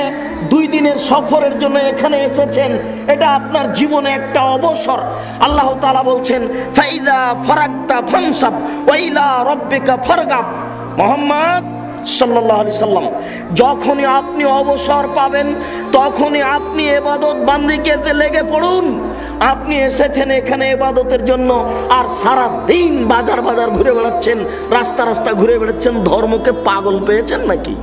2 দিনের সফরের জন্য এখানে এসেছেন, এটা আপনার জীবনে একটা অবসর। আল্লাহ তাআলা বলছেন ফাইদা ফারাগতা ফানসাব ওয়া ইলা রাব্বিকা ফারগাব। মুহাম্মদ সাল্লাল্লাহু আলাইহি সাল্লাম, যখনই আপনি অবসর পাবেন তখনই আপনি ইবাদত বান্দিকে লেগে পড়ুন। আপনি এসেছেন এখানে ইবাদতের জন্য, আর সারা দিন বাজার বাজার ঘুরে বেড়াচ্ছেন, রাস্তা রাস্তা ঘুরে বেড়াচ্ছেন, ধর্মকে পাগল পেয়েছেন নাকি?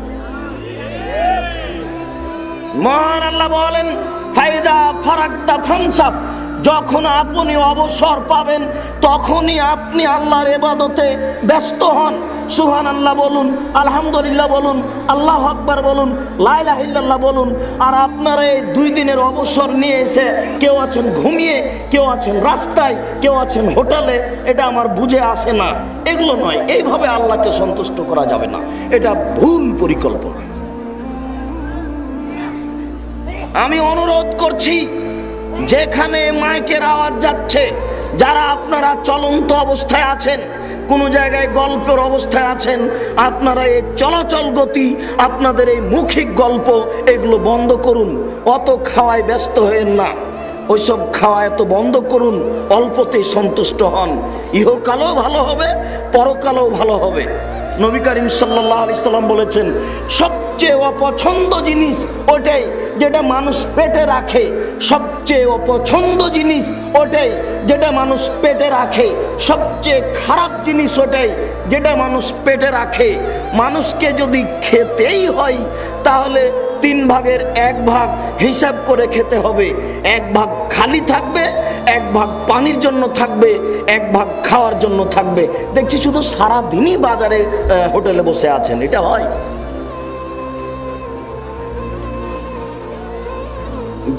মহান আল্লাহ বলেন ফাইদা ফারাগতা ফানসাব, যখন আপনি অবসর পাবেন তখনই আপনি আল্লাহর ইবাদতে ব্যস্ত হন। সুবহানাল্লাহ বলুন, আলহামদুলিল্লাহ বলুন, আল্লাহু আকবার বলুন, লা ইলাহা ইল্লাল্লাহ বলুন। আর আপনারা এই 2 দিনের অবসর নিয়ে এসে কেউ আছেন ঘুমিয়ে, কেউ আছেন রাস্তায়, কেউ আছেন হোটেলে, এটা আমার বুঝে আসে না। এগুলো নয়, এইভাবে আল্লাহকে সন্তুষ্ট করা যাবে না, এটা ভুল পরিকল্পনা। আমি অনুরোধ করছি, যেখানে মাইকের আওয়াজ যাচ্ছে, যারা আপনারা চলন্ত অবস্থায় আছেন, কোনো জায়গায় গল্পের অবস্থায় আছেন, আপনারা এই চলাচল গতি, আপনাদের এই মৌখিক গল্প, এগুলো বন্ধ করুন। অত খাওয়ায় ব্যস্ত হয়েন না, ওইসব খাওয়া এত বন্ধ করুন, অল্পতেই সন্তুষ্ট হন। ইহকালও ভালো হবে, পরকালও ভালো হবে। নবী করিম সাল্লাল্লাহু আলাইহি সাল্লাম বলেছেন সবচেয়ে অপছন্দ জিনিস ওটাই যেটা মানুষ পেটে রাখে। সবচেয়ে অপছন্দ জিনিস ওটাই যেটা মানুষ পেটে রাখে। সবচেয়ে খারাপ জিনিস ওটাই যেটা মানুষ পেটে রাখে। মানুষকে যদি খেতেই হয় তাহলে 3 ভাগের 1 ভাগ হিসাব করে খেতে হবে। 1 ভাগ খালি থাকবে, 1 ভাগ পানির জন্য থাকবে, 1 ভাগ খাওয়ার জন্য থাকবে। দেখছি শুধু সারা দিনই বাজারে হোটেলে বসে আছেন, এটা হয়?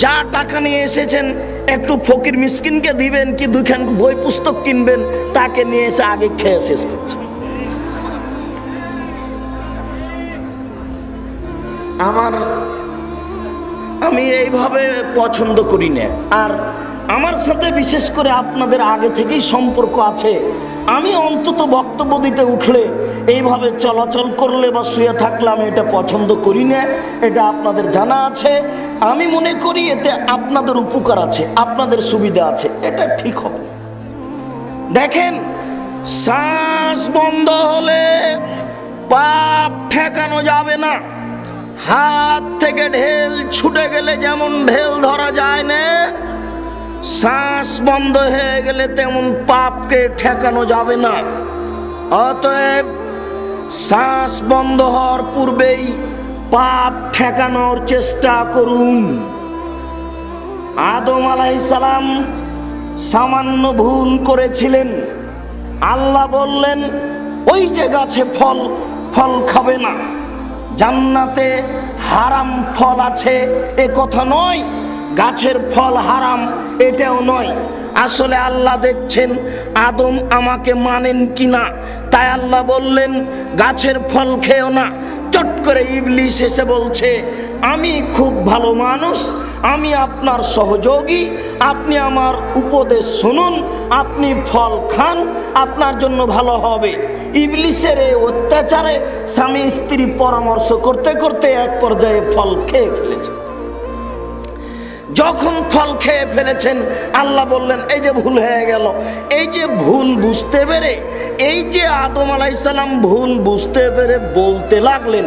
যা টাকা নিয়ে এসেছেন একটু ফকির মিসকিনকে দিবেন কি 2খান বই পুস্তক কিনবেন, তাকে নিয়ে এসে আগে খেয়ে শেষ করছে। আমি এইভাবে পছন্দ করি না। আর আমার সাথে বিশেষ করে আপনাদের আগে থেকেই সম্পর্ক আছে। আমি অন্তত বক্তব্য দিতে উঠলে এইভাবে চলাচল করলে বা শুয়ে থাকলে আমি এটা পছন্দ করি না, এটা আপনাদের জানা আছে। আমি মনে করি এতে আপনাদের উপকার আছে, আপনাদের সুবিধা আছে, এটা ঠিক হবে। দেখেন, শ্বাস বন্ধ হলে পাপ ঠেকানো যাবে না। হাত থেকে ঢেল ছুটে গেলে যেমন ঢেল ধরা যায় না, শ্বাস বন্ধ হয়ে গেলে তেমন পাপকে ঠেকানো যাবে না। অতএব শ্বাস বন্ধ হওয়ার পূর্বেই পাপ ঠেকানোর চেষ্টা করুন। আদম আলাইহিস সালাম সামান্য ভুল করেছিলেন। আল্লাহ বললেন ওই যে গাছে ফল খাবে না। জান্নাতে হারাম ফল আছে এ কথা নয়, গাছের ফল হারাম এটাও নয়। আসলে আল্লাহ দেখছেন আদম আমাকে মানেন কিনা, তাই আল্লাহ বললেন গাছের ফল খেও না। চট করে ইবলিস এসে বলছে আমি খুব ভালো মানুষ, আমি আপনার সহযোগী, আপনি আমার উপদেশ শুনুন, আপনি ফল খান, আপনার জন্য ভালো হবে। ইবলিসের এই অত্যাচারে স্বামী স্ত্রী পরামর্শ করতে করতে এক পর্যায়ে ফল খেয়ে ফেলেছে। যখন ফল খেয়ে ফেলেছেন আল্লাহ বললেন এই যে ভুল হয়ে গেল। এই যে ভুল বুঝতে পেরে, এই যে আদম আলাইহিস সালাম ভুল বুঝতে পেরে বলতে লাগলেন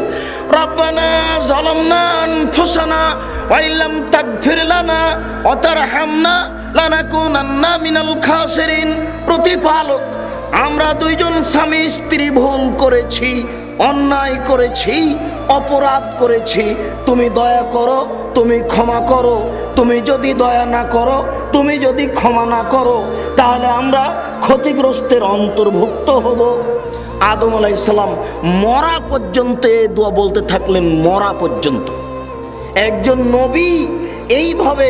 রব্বানা যালামনা আনফুসানা ওয়া ইল্লাম তাগফির লানা ওয়া তারহামনা লানাকুনান্না মিনাল খাসিরিন। প্রতিপালক, আমরা 2 জন স্বামী স্ত্রী ভুল করেছি, অন্যায় করেছি, অপরাধ করেছি, তুমি দয়া করো, তুমি ক্ষমা করো। তুমি যদি দয়া না করো, তুমি যদি ক্ষমা না করো, তাহলে আমরা ক্ষতিগ্রস্তের অন্তর্ভুক্ত হব। আদম আলাইহিস সালাম মরা পর্যন্ত এই দোয়া বলতে থাকলেন, মরা পর্যন্ত। একজন নবী এইভাবে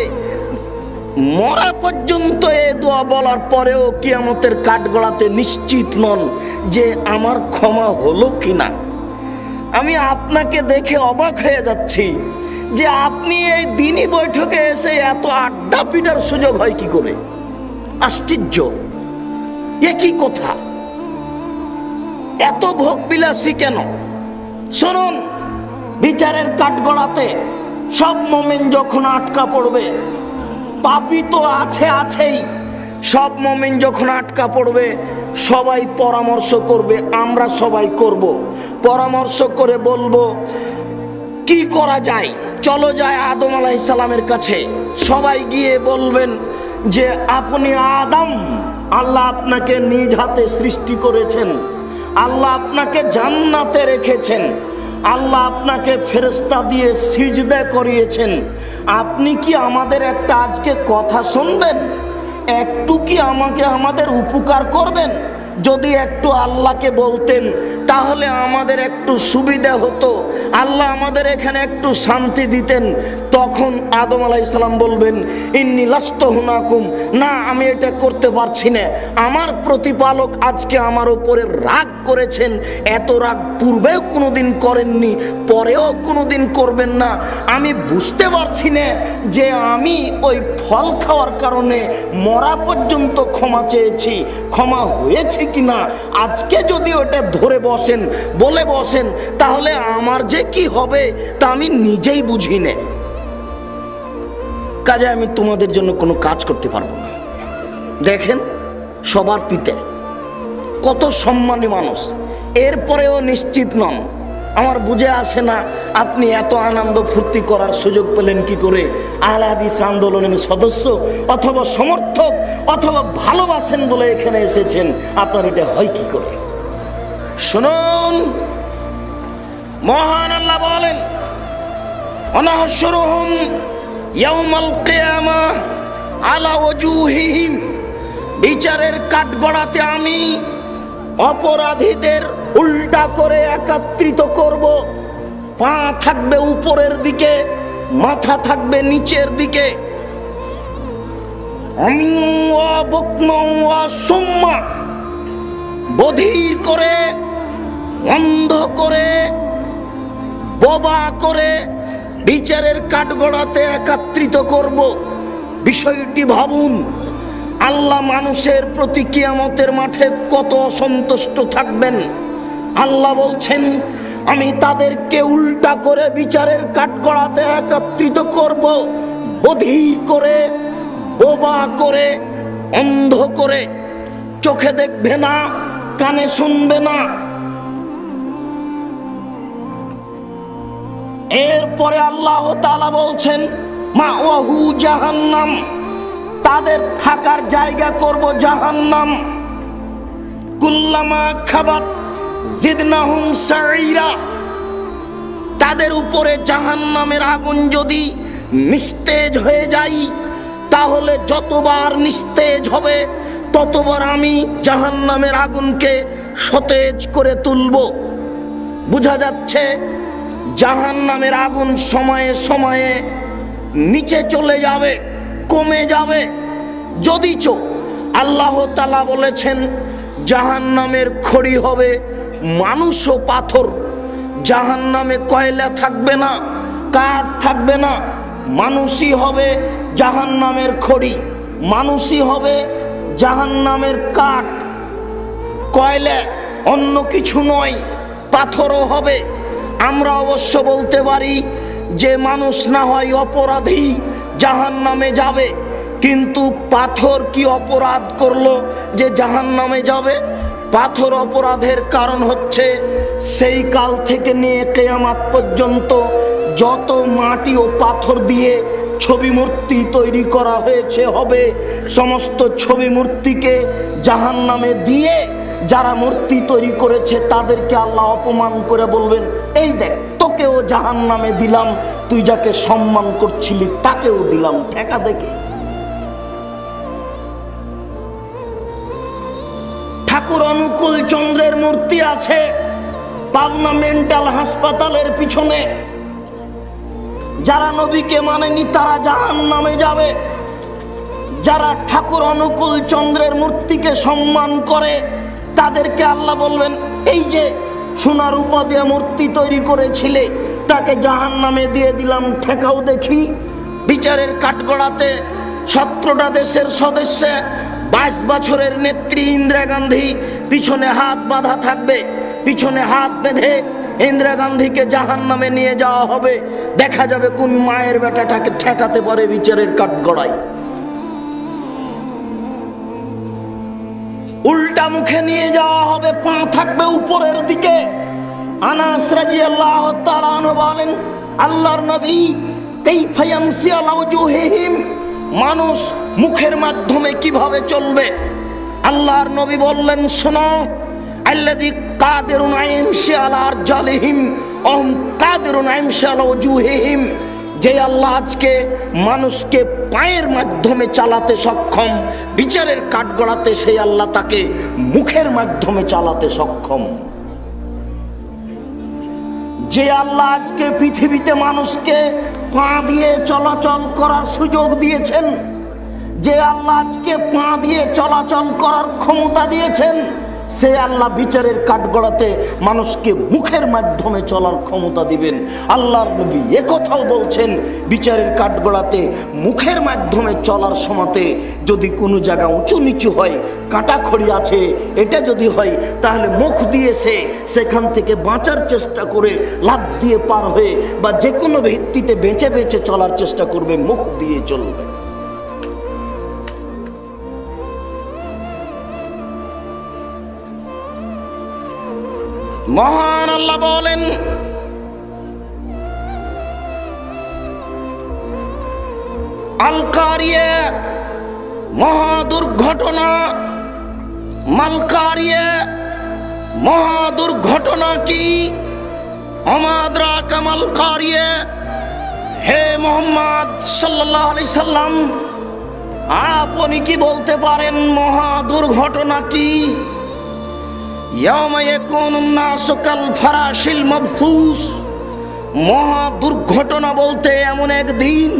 মরা পর্যন্ত এই দোয়া বলার পরেও কিয়ামতের কাঠগড়াতে নিশ্চিত নন যে আমার ক্ষমা হলো কিনা। আমি আপনাকে দেখে অবাক হয়ে যাচ্ছি যে আপনি এই দিনই বৈঠকে এসে এত আড্ডা পিটার সুযোগ হয় কি করে? আশ্চর্য, এ কি কথা? এত ভোগ বিলাসী কেন? শুনুন, বিচারের কাঠগড়াতে সব মোমেন যখন আটকা পড়বে, পাপী তো আছেই, সব মোমেন যখন আটকা পড়বে সবাই পরামর্শ করবে, আমরা সবাই করব, পরামর্শ করে বলবো কি করা যায়। চলো যায় আদম আলাইহিস সালামের কাছে। সবাই গিয়ে বলবেন যে আপনি আদম, আল্লাহ আপনাকে নিজ হাতে সৃষ্টি করেছেন, আল্লাহ আপনাকে জান্নাতে রেখেছেন, আল্লাহ আপনাকে ফেরেশতা দিয়ে সিজদা করিয়েছেন। আপনি কি আমাদের একটা আজকে কথা শুনবেন? একটু কি আমাদের উপকার করবেন? যদি একটু আল্লাহকে বলতেন তাহলে আমাদের একটু সুবিধা হতো, আল্লাহ আমাদের এখানে একটু শান্তি দিতেন। তখন আদম আলাইহিস সালাম বলবেন ইন্নী লাস্তু হুনাকুম, না আমি এটা করতে পারছি না, আমার প্রতিপালক আজকে আমার উপরে রাগ করেছেন। এত রাগ পূর্বেও কোনোদিন করেননি, পরেও কোনোদিন করবেন না। আমি বুঝতে পারছি না যে আমি ওই ফল খাওয়ার কারণে মরা পর্যন্ত ক্ষমা চেয়েছি, ক্ষমা হয়েছে কিনা। আজকে যদি ওটা ধরে বলে বসেন তাহলে আমার যে কি হবে তা আমি নিজেই বুঝি না। কাজে আমি তোমাদের জন্য কোনো কাজ করতে পারবো না। দেখেন সবার পিতা কত সম্মানী মানুষ, এরপরেও নিশ্চিত নন। আমার বুঝে আসে না আপনি এত আনন্দ ফুর্তি করার সুযোগ পেলেন কি করে? আহলে হাদিস আন্দোলনের সদস্য অথবা সমর্থক অথবা ভালোবাসেন বলে এখানে এসেছেন, আপনার এটা হয় কি করে? শুনুন, মহান আল্লাহ বলেন ওয়ানাহশুরুহুম ইয়াউমাল কিয়ামাহ আলা ওয়াজুহিহিম, বিচারের কাঠগড়াতে আমি অপরাধীদের উল্টা করে একত্রিত করব। পা থাকবে উপরের দিকে, মাথা থাকবে নিচের দিকে। বধির করে, অন্ধ করে, বোবা করে বিচারের কাঠগড়াতে একত্রিত করব। বিষয়টি ভাবুন, আল্লাহ মানুষের প্রতি কিয়ামতের মাঠে কত অসন্তুষ্ট থাকবেন। আল্লাহ বলছেন আমি তাদেরকে উল্টা করে বিচারের কাঠগড়াতে একত্রিত করব, বধির করে, বোবা করে, অন্ধ করে। চোখে দেখবে না, কানে শুনবে না। এরপরে আল্লাহ তাআলা বলছেন মাওয়াহু জাহান্নাম, তাদের থাকার জায়গা করব জাহান্নাম। কুল্লামা খাবাত জিদনাহুম সাইরা, তাদের উপরে জাহান্নামের আগুন যদি নিস্তেজ হয়ে যায় তাহলে যতবার নিস্তেজ হবে ততবার আমি জাহান্নামের আগুনকে সতেজ করে তুলব। বোঝা যাচ্ছে জাহান্নামের আগুন সময়ে সময়ে নিচে চলে যাবে, কমে যাবে। যদিচ আল্লাহ তাআলা বলেছেন জাহান্নামের খড়ি হবে মানুষ ও পাথর। জাহান্নামে কয়লা থাকবে না, কাঠ থাকবে না, মানুষই হবে জাহান্নামের খড়ি, মানুষই হবে জাহান্নামের কাঠ। কয়লা অন্য কিছু নয়, পাথরও হবে। আমরা অবশ্য বলতে পারি যে মানুষ না হয় অপরাধী জাহান্নামে যাবে, কিন্তু পাথর কি অপরাধ করলো যে জাহান্নামে যাবে? পাথর অপরাধের কারণ হচ্ছে সেই কাল থেকে নিয়ে কিয়ামত পর্যন্ত যত মাটি ও পাথর দিয়ে ছবি মূর্তি তৈরি করা হয়েছে হবে, সমস্ত ছবি মূর্তিকে জাহান্নামে দিয়ে যারা মূর্তি তৈরি করেছে তাদেরকে আল্লাহ অপমান করে বলবেন এই দেখ তোকেও জাহান্নামে দিলাম, তুই যাকে সম্মান করছিলি তাকেও দিলাম ঠেকা দেখে। অনুকূল চন্দ্রের মূর্তি আছে পাবনা মেন্টাল হাসপাতালের পিছনে। যারা নবীকে মানেনি তারা জাহান্নামে যাবে। যারা ঠাকুর অনুকূল চন্দ্রের মূর্তিকে সম্মান করে তাদেরকে আল্লাহ বলবেন, এই যে সোনার রূপা দিয়ে মূর্তি তৈরি করেছিলে তাকে জাহান্নামে দিয়ে দিলাম, ঠেকাও দেখি। বিচারের কাঠগড়াতে 17টা দেশের সদস্য 22 বছরের নেত্রী ইন্দিরা গান্ধী পিছনে হাত বাঁধা থাকবে। পিছনে হাত বেঁধে ইন্দিরা গান্ধীকে জাহান্নামে নিয়ে যাওয়া হবে। দেখা যাবে কোন মায়ের বেটাটাকে ঠেকাতে পারে বিচারের কাঠগড়ায়। উল্টা মুখে নিয়ে যাওয়া হবে, পা থাকবে উপরের দিকে। আনাস রাদিয়াল্লাহু তাআলা আনহু বলেন, আল্লাহর নবী কাইফা ইয়ামসি আলা ওয়াজুহিহিম, মানুষ মুখের মাধ্যমে কিভাবে চলবে। আল্লাহর নবী বললেন, শোনো, আল্লাযী কাদিরুন আইমশি আলা আরজালিহিম ওয়া কাদিরুন আইমশি আলা ওয়াজুহিহিম, যে আল্লাহ আজকে মানুষকে পায়ের মাধ্যমে চালাতে সক্ষম, বিচারের কাঠগড়াতে সেই আল্লাহ তাকে মুখের মাধ্যমে চালাতে সক্ষম। যে আল্লাহ আজকে পৃথিবীতে মানুষকে পা দিয়ে চলাচল করার সুযোগ দিয়েছেন, যে আল্লাহ আজকে পা দিয়ে চলাচল করার ক্ষমতা দিয়েছেন, সে আল্লাহ বিচারের কাঠগড়াতে মানুষকে মুখের মাধ্যমে চলার ক্ষমতা দিবেন। আল্লাহর নবী একথাও বলছেন, বিচারের কাঠগড়াতে মুখের মাধ্যমে চলার সময়তে যদি কোনো জায়গা উঁচু নিচু হয়, কাঁটাখড়ি আছে, এটা যদি হয় তাহলে মুখ দিয়ে সেখান থেকে বাঁচার চেষ্টা করে লাফ দিয়ে পার হয়ে বা যে কোনো ভিত্তিতে বেঁচে বেঁচে চলার চেষ্টা করবে, মুখ দিয়ে চলবে। মহান আল্লাহ বলেন, আল কারিয়া, মহা দুর্ঘটনা। মাল কারিয়া, মহা দুর্ঘটনা কি? আমাদরা কামাল কারিয়া, হে মুহাম্মদ সাল্লাল্লাহু আলাইহি সাল্লাম, আপনি কি বলতে পারেন মহা দুর্ঘটনা কি? ইয়াউমা ইয়াকুনুন নাসু কাল ফারাশিল মাবথুস, মহা দুর্ঘটনা বলতে এমন একদিন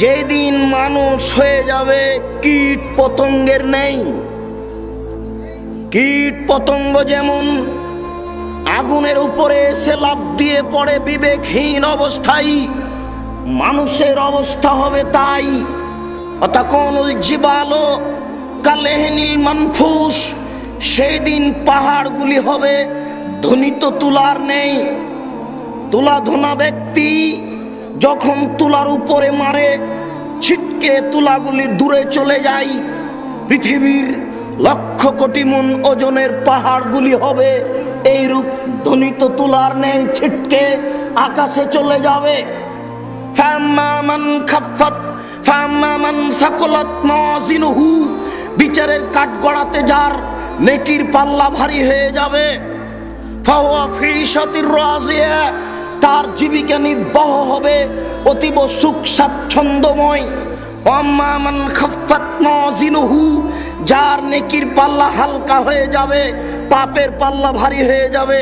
যেদিন মানুষ হয়ে যাবে কীট পতঙ্গের নেই। কীট পতঙ্গ যেমন আগুনের উপরে এসে লাফ দিয়ে পড়ে বিবেকহীন অবস্থায়, মানুষের অবস্থা হবে তাই। অতাকুনুল জিবালু কালেহনিল মানফুস, সেই দিন পাহাড়গুলি হবে ধ্বনিত তুলার নেই। তুলা ধোনা ব্যক্তি যখন তুলার উপরে মারে, ছিটকে তুলাগুলি দূরে চলে যায়। পৃথিবীর 1,00,000 কোটি মন ওজনের পাহাড়গুলি হবে এইরূপ ধ্বনিত তুলার নেই, ছিটকে আকাশে চলে যাবে। ফাম্মা মান খাফফাত ফাম্মা মান সাকুলাত মাওয়াজিনুহু, বিচারের কাঠগড়াতে যার নেকির পাল্লা ভারী হয়ে যাবে, ফাহুয়া ফি ঈশাতির রাজিয়া, তার জীবিকা নির্বাহ হবে অতীব সুখ স্বাচ্ছন্দ্যময়। ওয়াম্মা মান খাফফাত মাওয়াজিনুহু, যার নেকির পাল্লা হালকা হয়ে যাবে, পাপের পাল্লা ভারী হয়ে যাবে,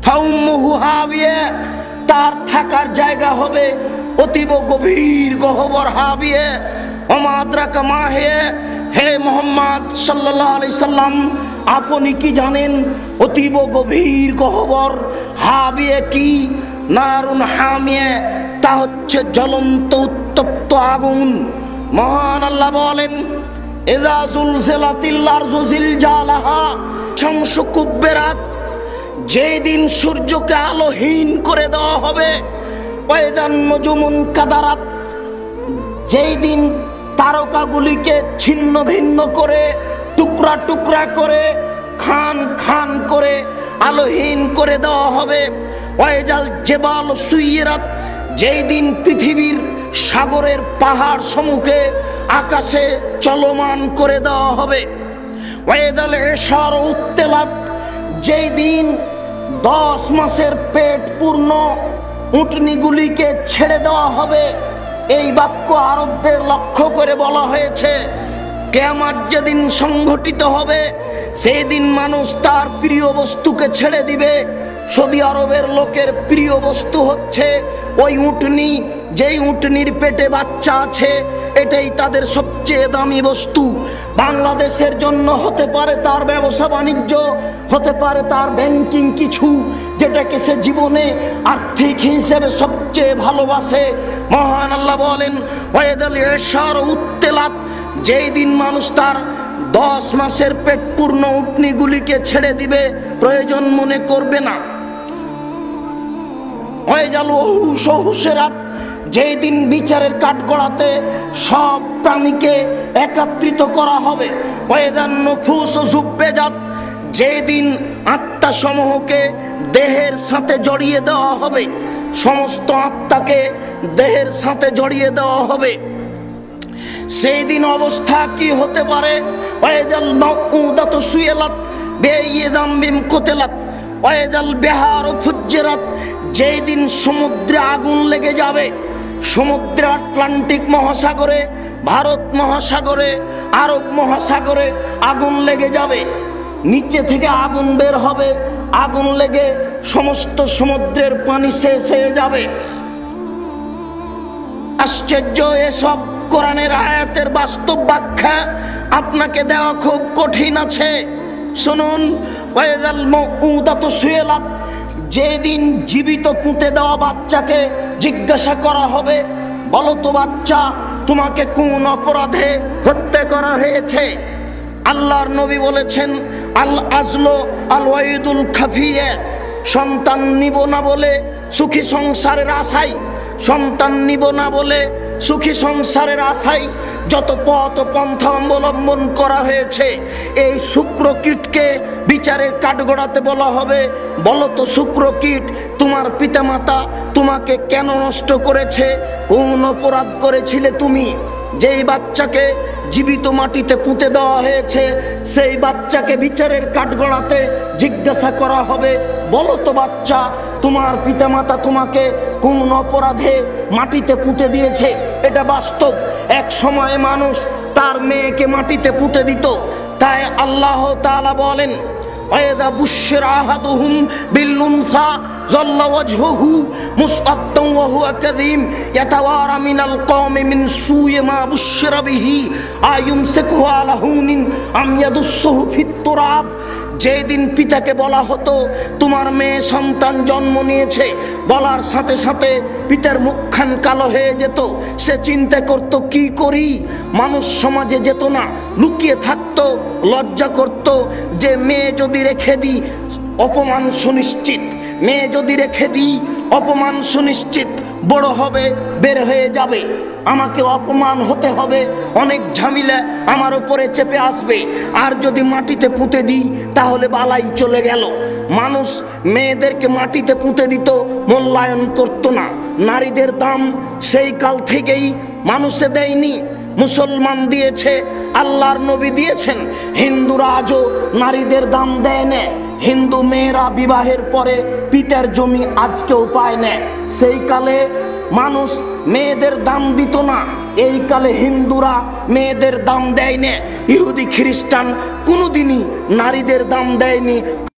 ফাউম্মুহু হাবিয়া, তার থাকার জায়গা হবে অতীব গভীর গহ্বর হাবিয়া। ওমা আদরাকা মা হিয়া, হে মুহাম্মদ সাল্লাল্লাহু আলাইহি সাল্লাম, আপনি কি জানেন অতীব গভীর গহ্বর হাবিয়া কি? নারুন হামিয়া, তা হচ্ছে জ্বলন্ত উত্তপ্ত আগুন। মহান আল্লাহ বলেন, ইযা যুলজিলাতিল আরযু জিলজালাহা, শামসু কুব্বিরাত, যেই দিন সূর্যকে আলোহীন করে দেওয়া হবে। ওয়াইদান নুজুমুন কাদারাত, যেই দিন তারকাগুলিকে ছিন্ন ভিন্ন করে টুকরা টুকরা করে খান খান করে আলোহীন করে দেওয়া হবে। ওয়াইজাল জেবাল সুইরাত, যেই দিন পৃথিবীর সাগরের পাহাড় সমূহকে আকাশে চলমান করে দেওয়া হবে। ওয়াইদাল ইশার উত্তেলাত, যেই দিন 10 মাসের পেট পূর্ণ উটনিগুলিকে ছেড়ে দেওয়া হবে। এই বাক্য আরবদের লক্ষ্য করে বলা হয়েছে। কিয়ামত যেদিন সংঘটিত হবে সেই দিন মানুষ তার প্রিয় বস্তুকে ছেড়ে দিবে। সৌদি আরবের লোকের প্রিয় বস্তু হচ্ছে ওই উটনি, যেই উটনির পেটে বাচ্চা আছে, এটাই তাদের সবচেয়ে দামি বস্তু। বাংলাদেশের জন্য হতে পারে তার ব্যবসা বাণিজ্য, হতে পারে তার ব্যাংকিং কিছু, যেটাকে সে জীবনে আর্থিক হিসেবে সবচেয়ে ভালোবাসে। মহান আল্লাহ বলেন ওয়াইদাল ইশার উত্তেলাত, যেই দিন মানুষ তার 10 মাসের পেট পূর্ণ উটনিগুলিকে ছেড়ে দিবে, প্রয়োজন মনে করবে না। ওয়াইজাল ওহুসেরাত, যেই দিন বিচারের কাঠগড়াতে সব প্রাণীকে একত্রিত করা হবে। ওয়াইদান নুফুস জুব্বেজাত, যেই দিন আত্মাসমূহকে দেহের সাথে জড়িয়ে দেওয়া হবে, সমস্ত আত্মাকে দেহের সাথে জড়িয়ে দেওয়া হবে। সেই দিন অবস্থা কি হতে পারে? ওয়াইজাল মাউউদাতু সুইলাত বিআইয়িদামবিম কুতিলাত ওয়াইজাল বিহারু ফুজ্জিরাত, যেই দিন সমুদ্রে আগুন লেগে যাবে। সমুদ্রে আটলান্টিক মহাসাগরে, ভারত মহাসাগরে, আরব মহাসাগরে আগুন লেগে যাবে। নিচে থেকে আগুন বের হবে, আগুন লেগে সমস্ত সমুদ্রের পানি শেষ হয়ে যাবে। আশ্চর্য! এসব কোরআনের আয়াতের বাস্তব ব্যাখ্যা আপনাকে দেওয়া খুব কঠিন আছে। শুনুন, ওয়াইদাল মাউউদাতু সুইলাত, যেদিন জীবিত পুঁতে দেওয়া বাচ্চাকে জিজ্ঞাসা করা হবে, বলো তো বাচ্চা, তোমাকে কোন অপরাধে হত্যা করা হয়েছে? আল্লাহর নবী বলেছেন আল আজলু আল ওয়াইদুল খাফিয়া, সন্তান নিব না বলে সুখী সংসারের আশায়, সন্তান নিব না বলে সুখী সংসারের আশায় যত পথ পন্থা অবলম্বন করা হয়েছে, এই শুক্রকীটকে বিচারের কাঠগড়াতে বলা হবে, বলো তো শুক্রকীট, তোমার পিতামাতা তোমাকে কেন নষ্ট করেছে? কোন অপরাধ করেছিলে তুমি? যেই বাচ্চাকে জীবিত মাটিতে পুঁতে দেওয়া হয়েছে, সেই বাচ্চাকে বিচারের কাঠগড়াতে জিজ্ঞাসা করা হবে, বলো তো বাচ্চা, তোমার পিতামাতা তোমাকে কোন অপরাধে মাটিতে পুঁতে দিয়েছে? এটা বাস্তব। এক সময় মানুষ তার মেয়েকে মাটিতে পুঁতে দিত। তাই আল্লাহ তাআলা বলেন ওয়াইদা বুশিরা আহাদুহুম বিল উনসা যাল্লা ওয়াজহুহু মুসআদ্দান ওয়া হুয়া কাযীম ইয়াতাওয়ারা মিনাল কওমি মিন সুই মা বুশিরা বিহি আয়ুমসিকুহু আলা হুনিন আম ইয়াদুসসুহু ফিত তুরাব, যেদিন পিতাকে বলা হতো তোমার মেয়ে সন্তান জন্ম নিয়েছে, বলার সাথে সাথে পিতার মুখখান কালো হয়ে যেত। সে চিন্তা করত কি করি, মানুষ সমাজে যেত না, লুকিয়ে থাকতো, লজ্জা করত যে মেয়ে যদি রেখে দিই অপমান সুনিশ্চিত, মেয়ে যদি রেখে দিই অপমান সুনিশ্চিত, বড় হবে বের হয়ে যাবে, আমাকে অপমান হতে হবে, অনেক ঝামেলা আমার উপরে চেপে আসবে। আর যদি মাটিতে পুঁতে দিই তাহলে বালাই চলে গেল। মানুষ মেয়েদেরকে মাটিতে পুঁতে দিত, মূল্যায়ন করত না। নারীদের দাম সেই কাল থেকেই মানুষে দেয়নি, মুসলমান দিয়েছে, আল্লাহর নবী দিয়েছেন। হিন্দুরা আজও নারীদের দাম দেয় না। হিন্দু মেয়েরা বিবাহের পরে পিতার জমি আজকেও পায় না। সেই কালে মানুষ মেয়েদের দাম দিত না, এই কালে হিন্দুরা মেয়েদের দাম দেয় না। ইহুদি খ্রিস্টান কোনোদিনই নারীদের দাম দেয়নি।